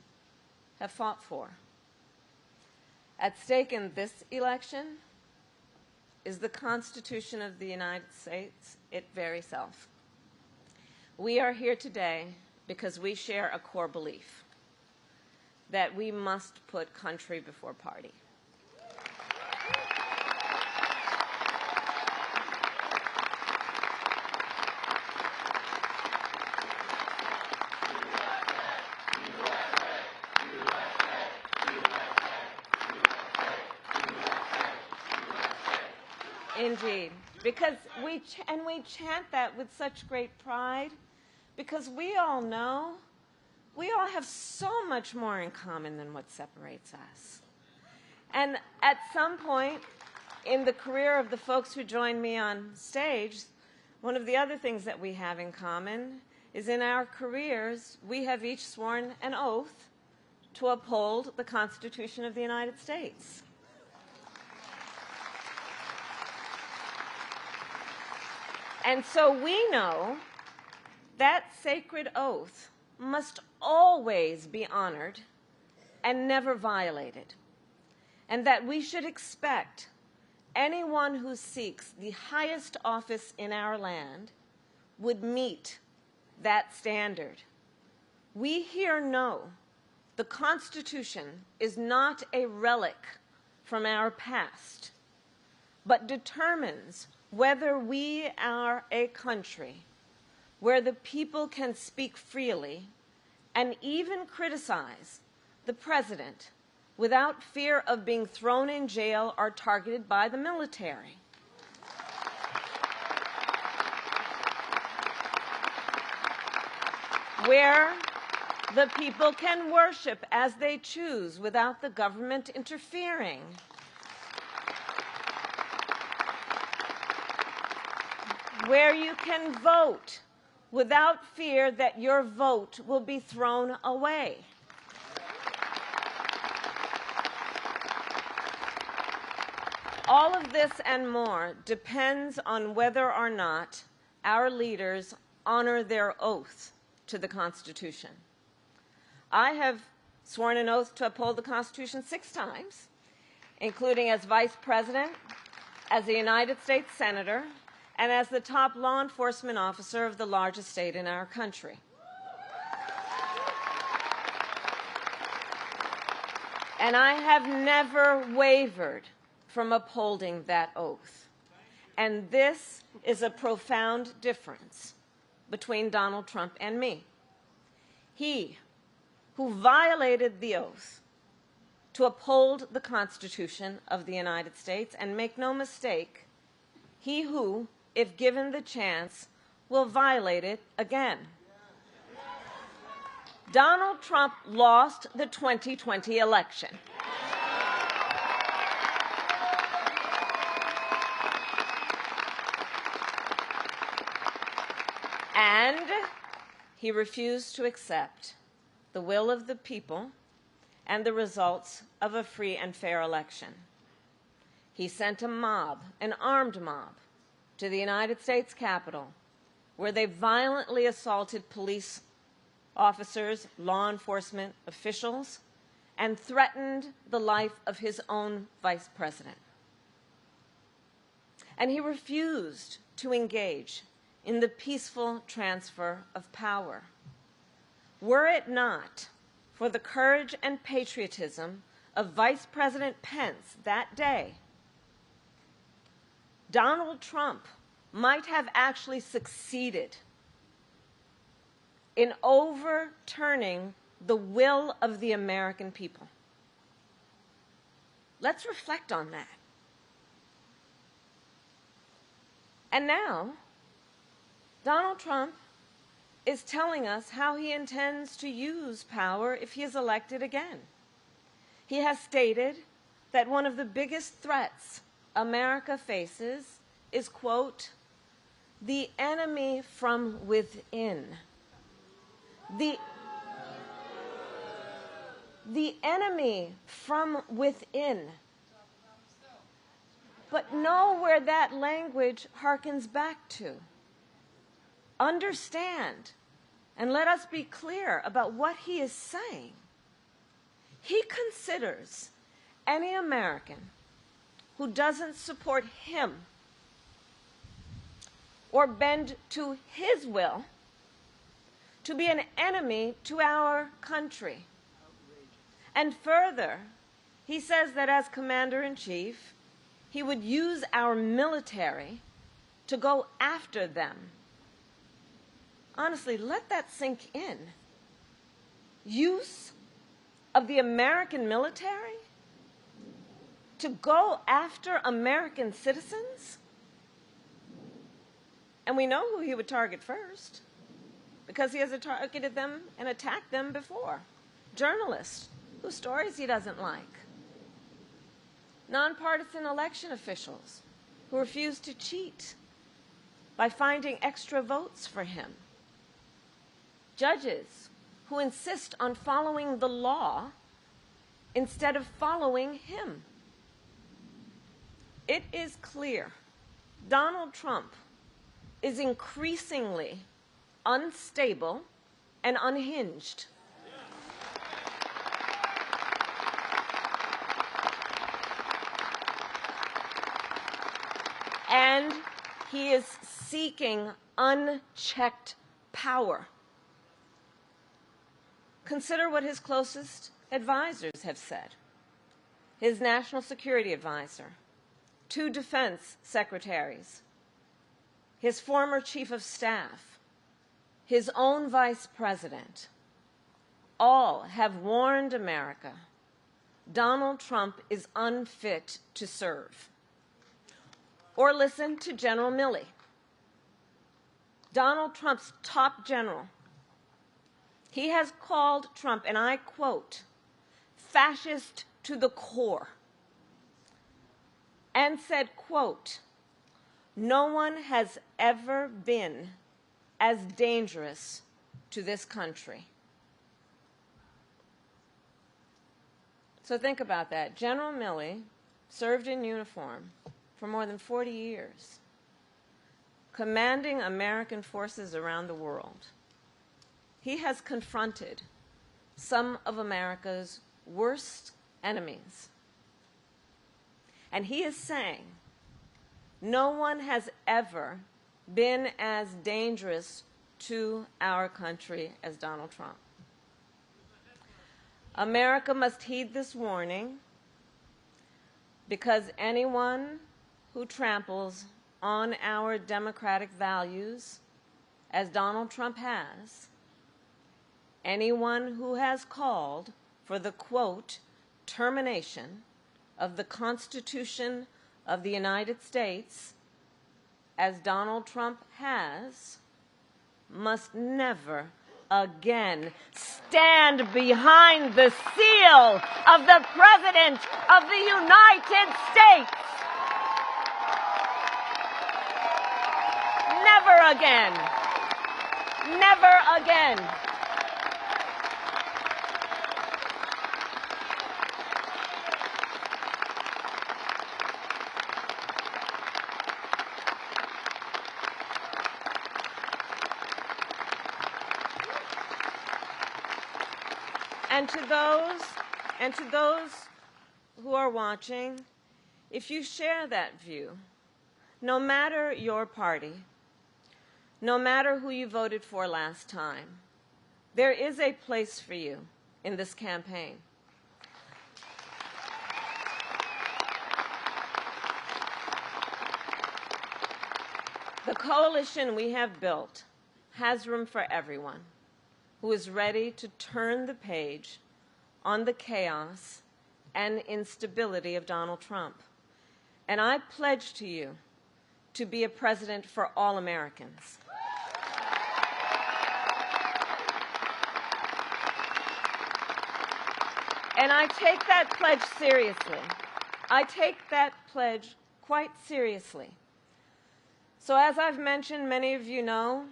have fought for. At stake in this election is the Constitution of the United States, its very self. We are here today because we share a core belief that we must put country before party. Indeed, because we chant that with such great pride, because we all know we all have so much more in common than what separates us. And at some point in the career of the folks who joined me on stage, one of the other things that we have in common is in our careers, we have each sworn an oath to uphold the Constitution of the United States. And so we know that sacred oath must always be honored and never violated, and that we should expect anyone who seeks the highest office in our land would meet that standard. We here know the Constitution is not a relic from our past, but determines whether we are a country where the people can speak freely and even criticize the president without fear of being thrown in jail or targeted by the military. Where the people can worship as they choose without the government interfering. Where you can vote without fear that your vote will be thrown away. All of this and more depends on whether or not our leaders honor their oath to the Constitution. I have sworn an oath to uphold the Constitution 6 times, including as Vice President, as a United States Senator, and as the top law enforcement officer of the largest state in our country. And I have never wavered from upholding that oath. And this is a profound difference between Donald Trump and me. He, who violated the oath to uphold the Constitution of the United States, and make no mistake, he who, if given the chance, will violate it again. Donald Trump lost the 2020 election. And he refused to accept the will of the people and the results of a free and fair election. He sent a mob, an armed mob, to the United States Capitol, where they violently assaulted police officers, law enforcement officials, and threatened the life of his own vice president. And he refused to engage in the peaceful transfer of power. Were it not for the courage and patriotism of Vice President Pence that day, Donald Trump might have actually succeeded in overturning the will of the American people. Let's reflect on that. And now, Donald Trump is telling us how he intends to use power if he is elected again. He has stated that one of the biggest threats America faces is, quote, the enemy from within. The enemy from within. but know where that language harkens back to. Understand, and let us be clear about what he is saying. He considers any American who doesn't support him or bend to his will to be an enemy to our country. And further, he says that as commander-in-chief, he would use our military to go after them. Honestly, let that sink in. Use of the American military to go after American citizens? And we know who he would target first, because he has targeted them and attacked them before. Journalists whose stories he doesn't like. Nonpartisan election officials who refuse to cheat by finding extra votes for him. Judges who insist on following the law instead of following him. It is clear Donald Trump is increasingly unstable and unhinged. And he is seeking unchecked power. Consider what his closest advisors have said. His national security advisor, 2 defense secretaries, his former chief of staff, his own vice president, all have warned America Donald Trump is unfit to serve. Or listen to General Milley, Donald Trump's top general. He has called Trump, and I quote, fascist to the core, and said, quote, no one has ever been as dangerous to this country. So think about that. General Milley served in uniform for more than 40 years, commanding American forces around the world. He has confronted some of America's worst enemies. And he is saying, no one has ever been as dangerous to our country as Donald Trump. America must heed this warning, because anyone who tramples on our democratic values, as Donald Trump has, anyone who has called for the, quote, termination of the Constitution of the United States, as Donald Trump has, must never again stand behind the seal of the President of the United States. Never again. Never again. And to those who are watching, if you share that view, no matter your party, no matter who you voted for last time, there is a place for you in this campaign. The coalition we have built has room for everyone who is ready to turn the page on the chaos and instability of Donald Trump. And I pledge to you to be a president for all Americans. And I take that pledge seriously. I take that pledge quite seriously. So as I've mentioned, many of you know,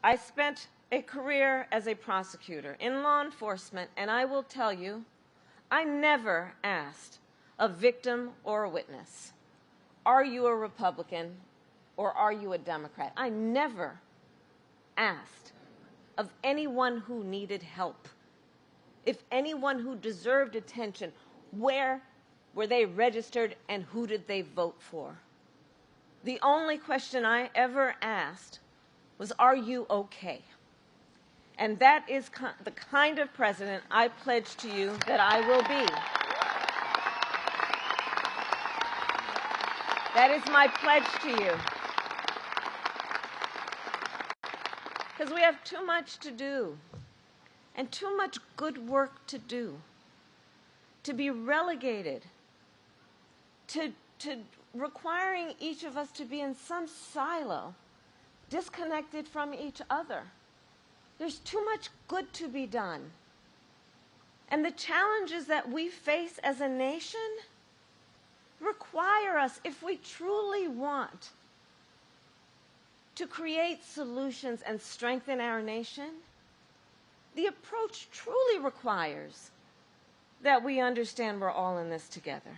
I spent a career as a prosecutor in law enforcement, and I will tell you, I never asked a victim or a witness are you a Republican or are you a Democrat? I never asked of anyone who needed help, if anyone who deserved attention, where were they registered and who did they vote for? The only question I ever asked was, are you okay? And that is the kind of president I pledge to you that I will be. That is my pledge to you. Because we have too much to do and too much good work to do to be relegated to requiring each of us to be in some silo, disconnected from each other. There's too much good to be done. And the challenges that we face as a nation require us, if we truly want to create solutions and strengthen our nation, the approach truly requires that we understand we're all in this together.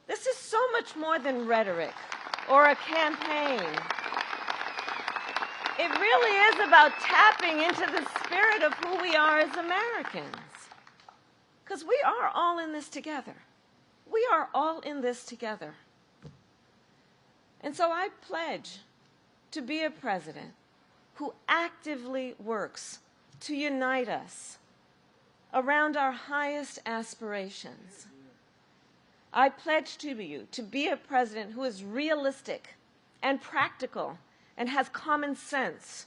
This is so much more than rhetoric or a campaign. It really is about tapping into the spirit of who we are as Americans. Because we are all in this together. We are all in this together. And so I pledge to be a president who actively works to unite us around our highest aspirations. I pledge to you to be a president who is realistic and practical and has common sense,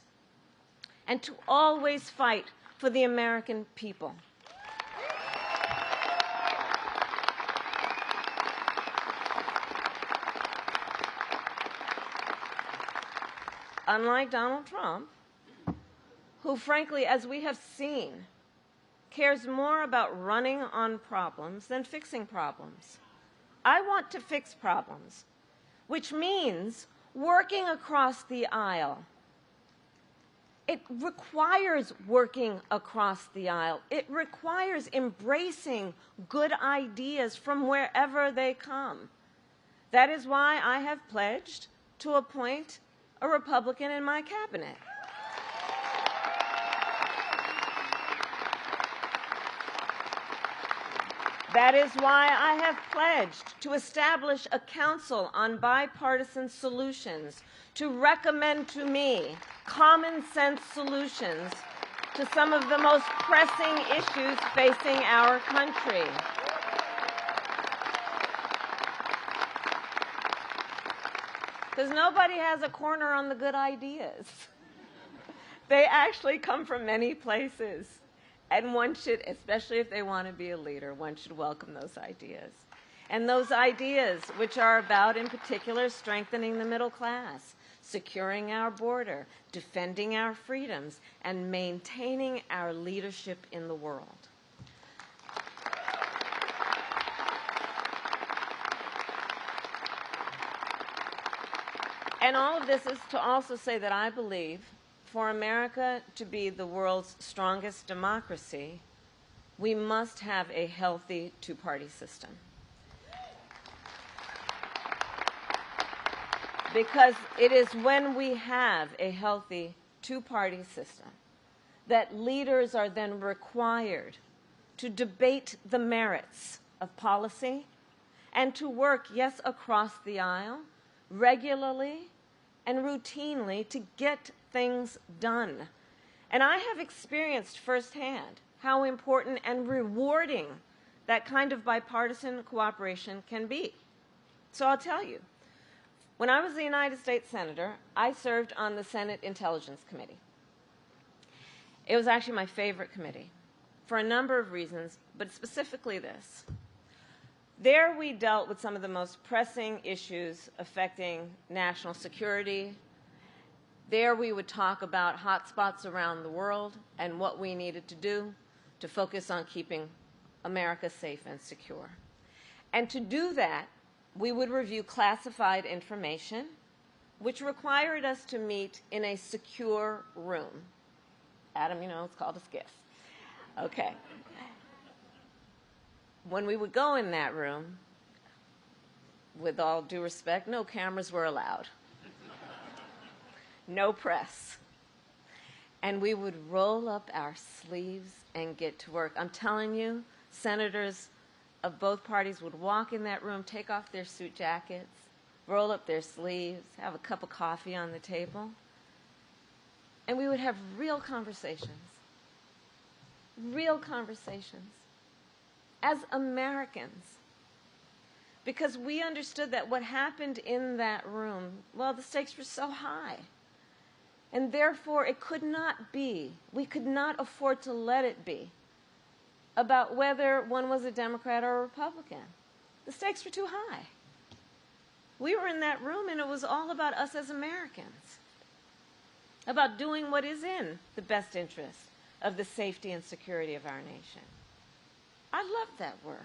and to always fight for the American people. Unlike Donald Trump, who frankly, as we have seen, cares more about running on problems than fixing problems. I want to fix problems, which means working across the aisle. It requires working across the aisle. It requires embracing good ideas from wherever they come. That is why I have pledged to appoint a Republican in my cabinet. That is why I have pledged to establish a council on bipartisan solutions to recommend to me common sense solutions to some of the most pressing issues facing our country. Because nobody has a corner on the good ideas. They actually come from many places. And one should, especially if they want to be a leader, one should welcome those ideas. And those ideas, which are about, in particular, strengthening the middle class, securing our border, defending our freedoms, and maintaining our leadership in the world. And all of this is to also say that I believe for America to be the world's strongest democracy, we must have a healthy two-party system. Because it is when we have a healthy two-party system that leaders are then required to debate the merits of policy and to work, yes, across the aisle, regularly and routinely to get things done. And I have experienced firsthand how important and rewarding that kind of bipartisan cooperation can be. So I'll tell you, when I was a United States Senator, I served on the Senate Intelligence Committee. It was actually my favorite committee for a number of reasons, but specifically this. There we dealt with some of the most pressing issues affecting national security. There we would talk about hotspots around the world and what we needed to do to focus on keeping America safe and secure. And to do that, we would review classified information, which required us to meet in a secure room. Adam, you know, it's called a skiff. Okay. When we would go in that room, with all due respect, no cameras were allowed. No press. And we would roll up our sleeves and get to work. I'm telling you, senators of both parties would walk in that room, take off their suit jackets, roll up their sleeves, have a cup of coffee on the table, and we would have real conversations. Real conversations. As Americans. Because we understood that what happened in that room, well, the stakes were so high. And therefore, it could not be, we could not afford to let it be, about whether one was a Democrat or a Republican. The stakes were too high. We were in that room, and it was all about us as Americans, about doing what is in the best interest of the safety and security of our nation. I loved that work.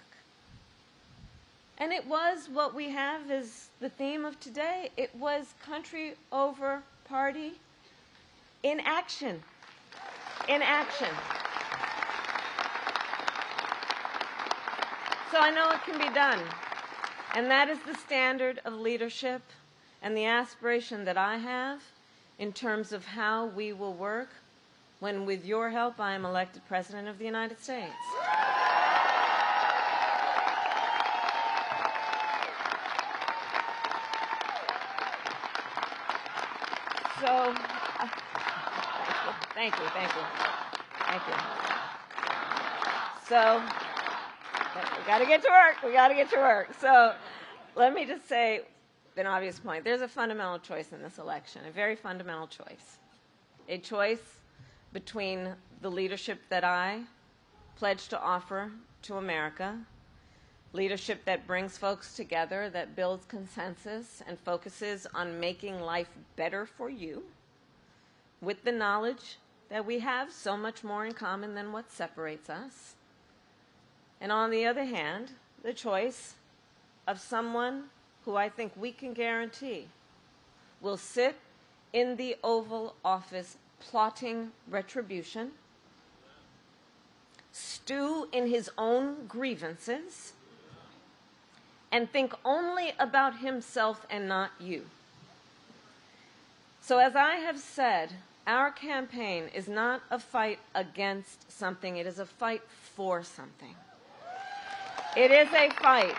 And it was what we have as the theme of today. It was country over party in action. In action. So I know it can be done. And that is the standard of leadership and the aspiration that I have in terms of how we will work when, with your help, I am elected President of the United States. So, thank you. So, we got to get to work. So, let me just say an obvious point. There's a fundamental choice in this election, a very fundamental choice. A choice between the leadership that I pledge to offer to America, leadership that brings folks together, that builds consensus and focuses on making life better for you, with the knowledge that we have so much more in common than what separates us. And on the other hand, the choice of someone who I think we can guarantee will sit in the Oval Office plotting retribution, stew in his own grievances, and think only about himself and not you. So as I have said, our campaign is not a fight against something, it is a fight for something. It is a fight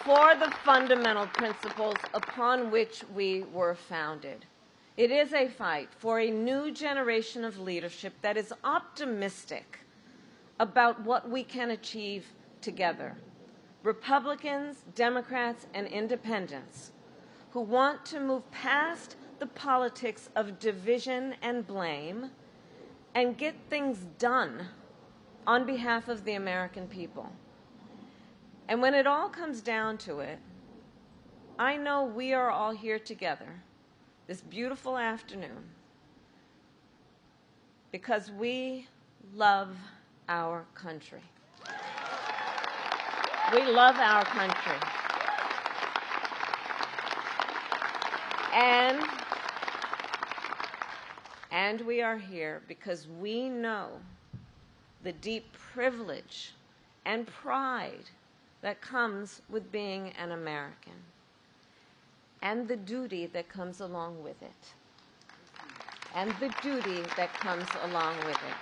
for the fundamental principles upon which we were founded. It is a fight for a new generation of leadership that is optimistic about what we can achieve together. Republicans, Democrats, and independents who want to move past the politics of division and blame and get things done on behalf of the American people. And when it all comes down to it, I know we are all here together this beautiful afternoon because we love our country. We love our country. And we are here because we know the deep privilege and pride that comes with being an American, and the duty that comes along with it. And the duty that comes along with it.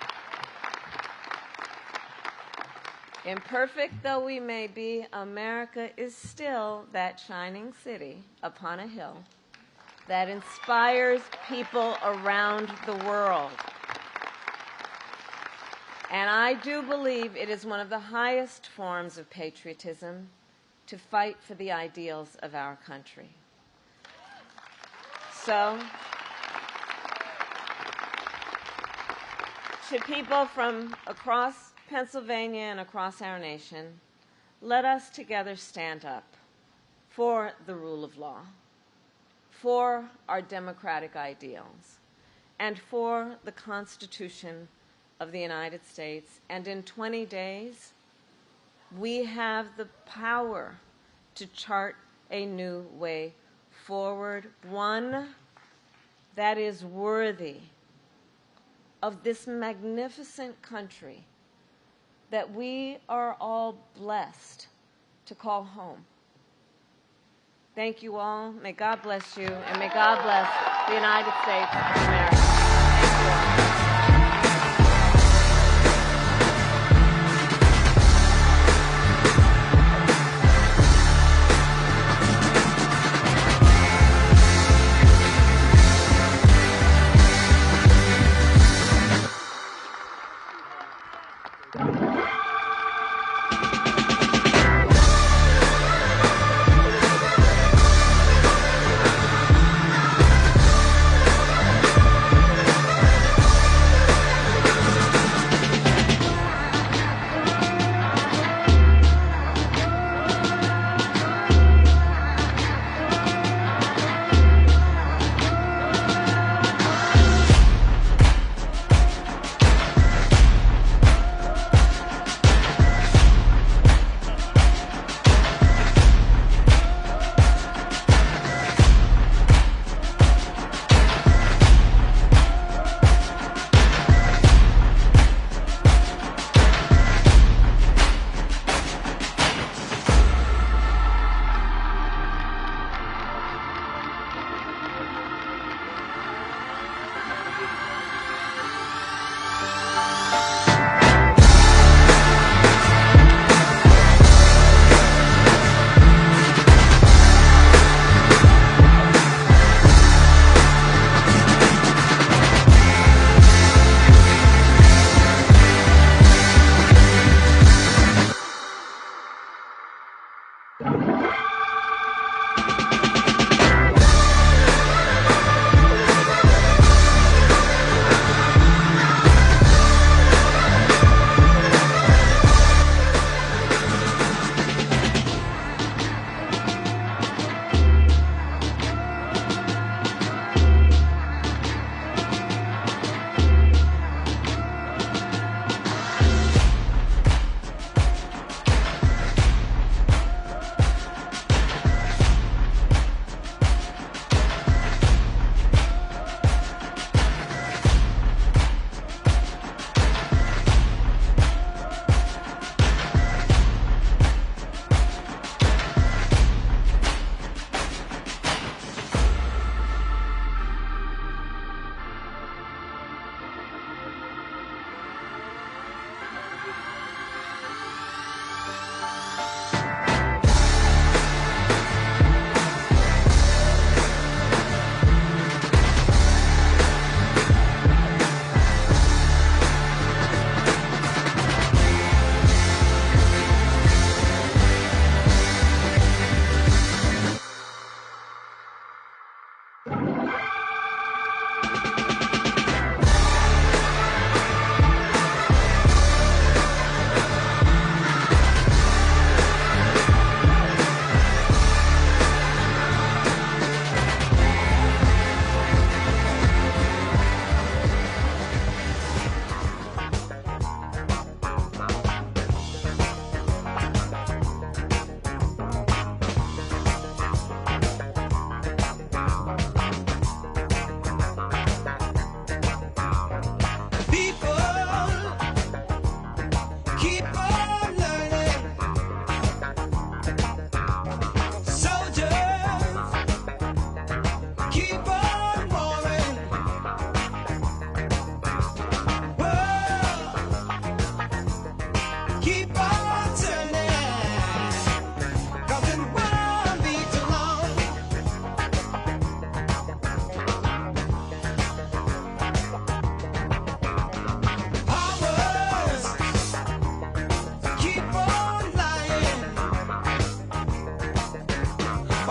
Imperfect though we may be, America is still that shining city upon a hill that inspires people around the world. And I do believe it is one of the highest forms of patriotism to fight for the ideals of our country. So, to people from across Pennsylvania and across our nation, let us together stand up for the rule of law, for our democratic ideals, and for the Constitution of the United States. And in 20 days, we have the power to chart a new way forward, one that is worthy of this magnificent country that we are all blessed to to call home. Thank you all. May God bless you, and may God bless the United States of America. Thank you all.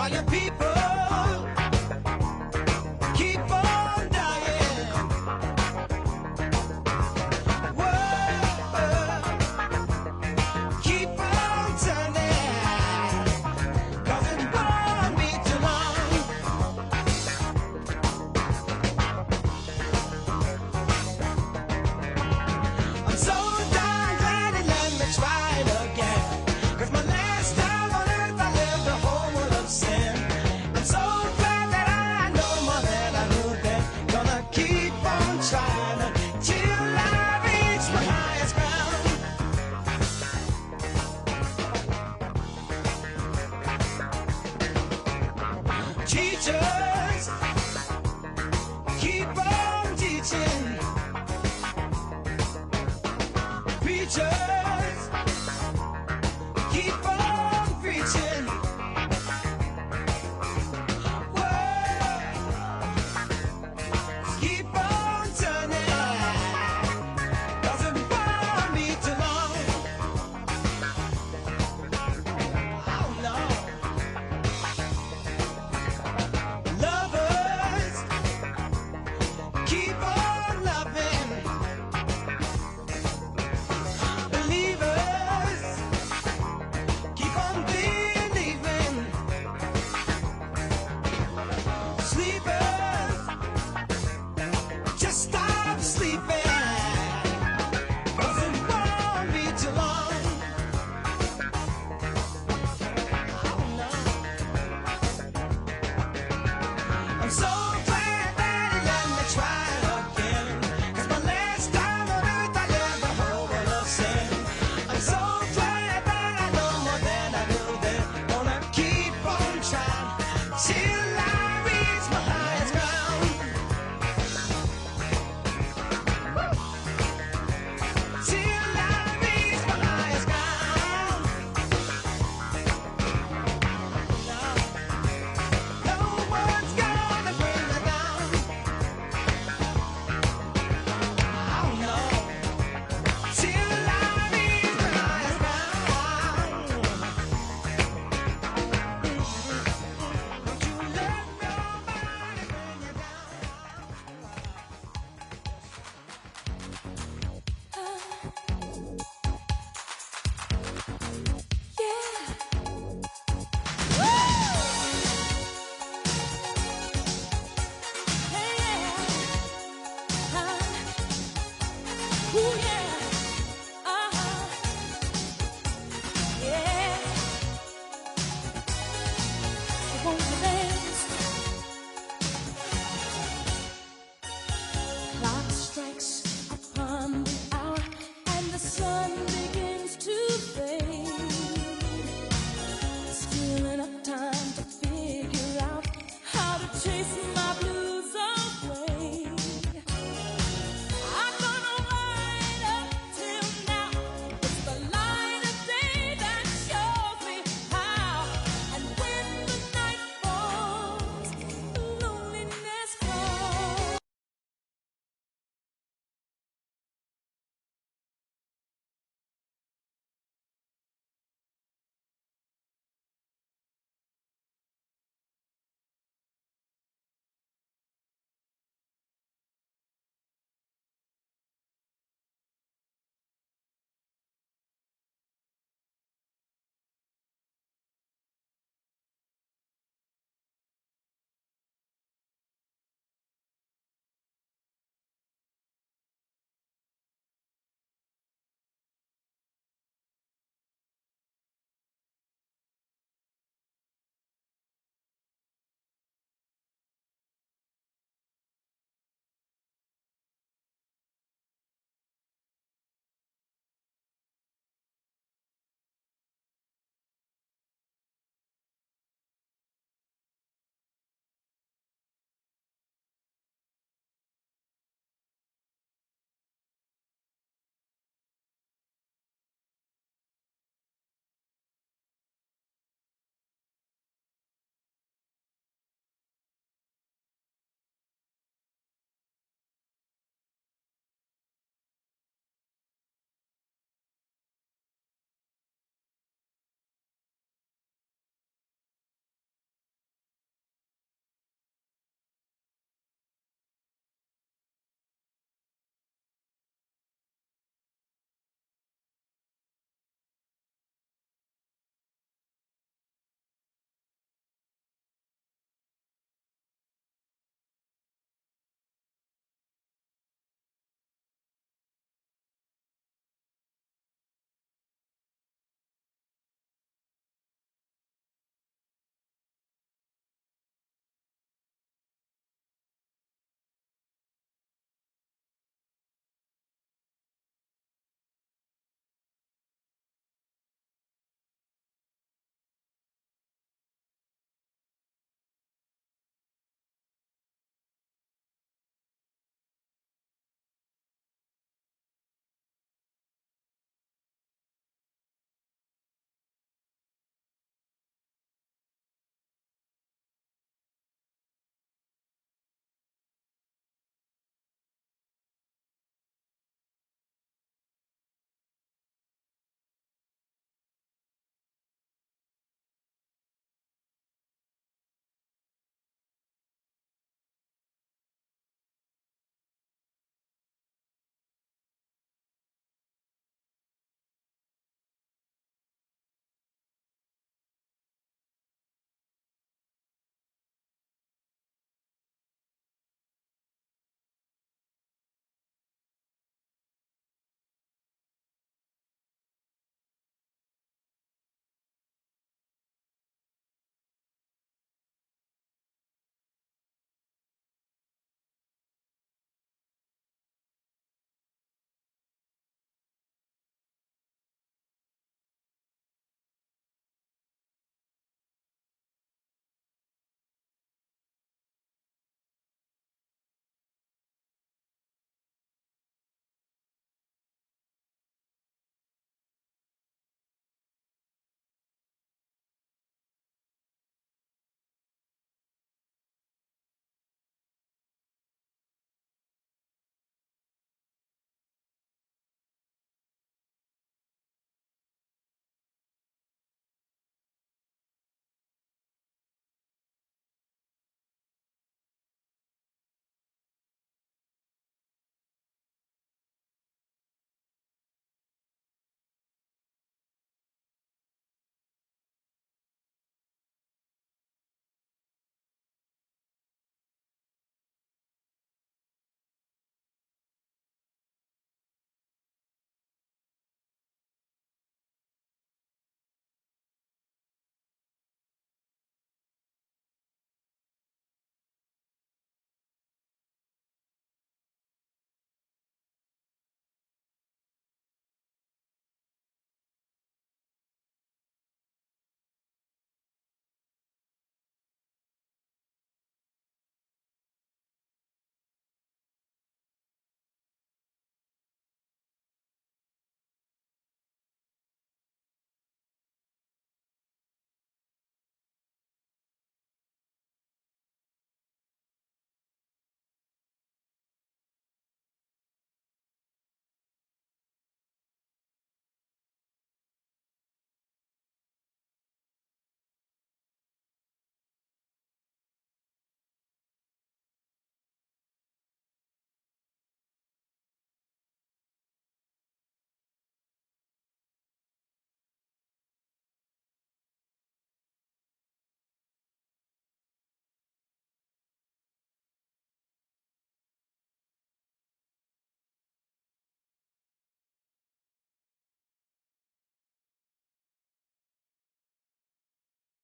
While your people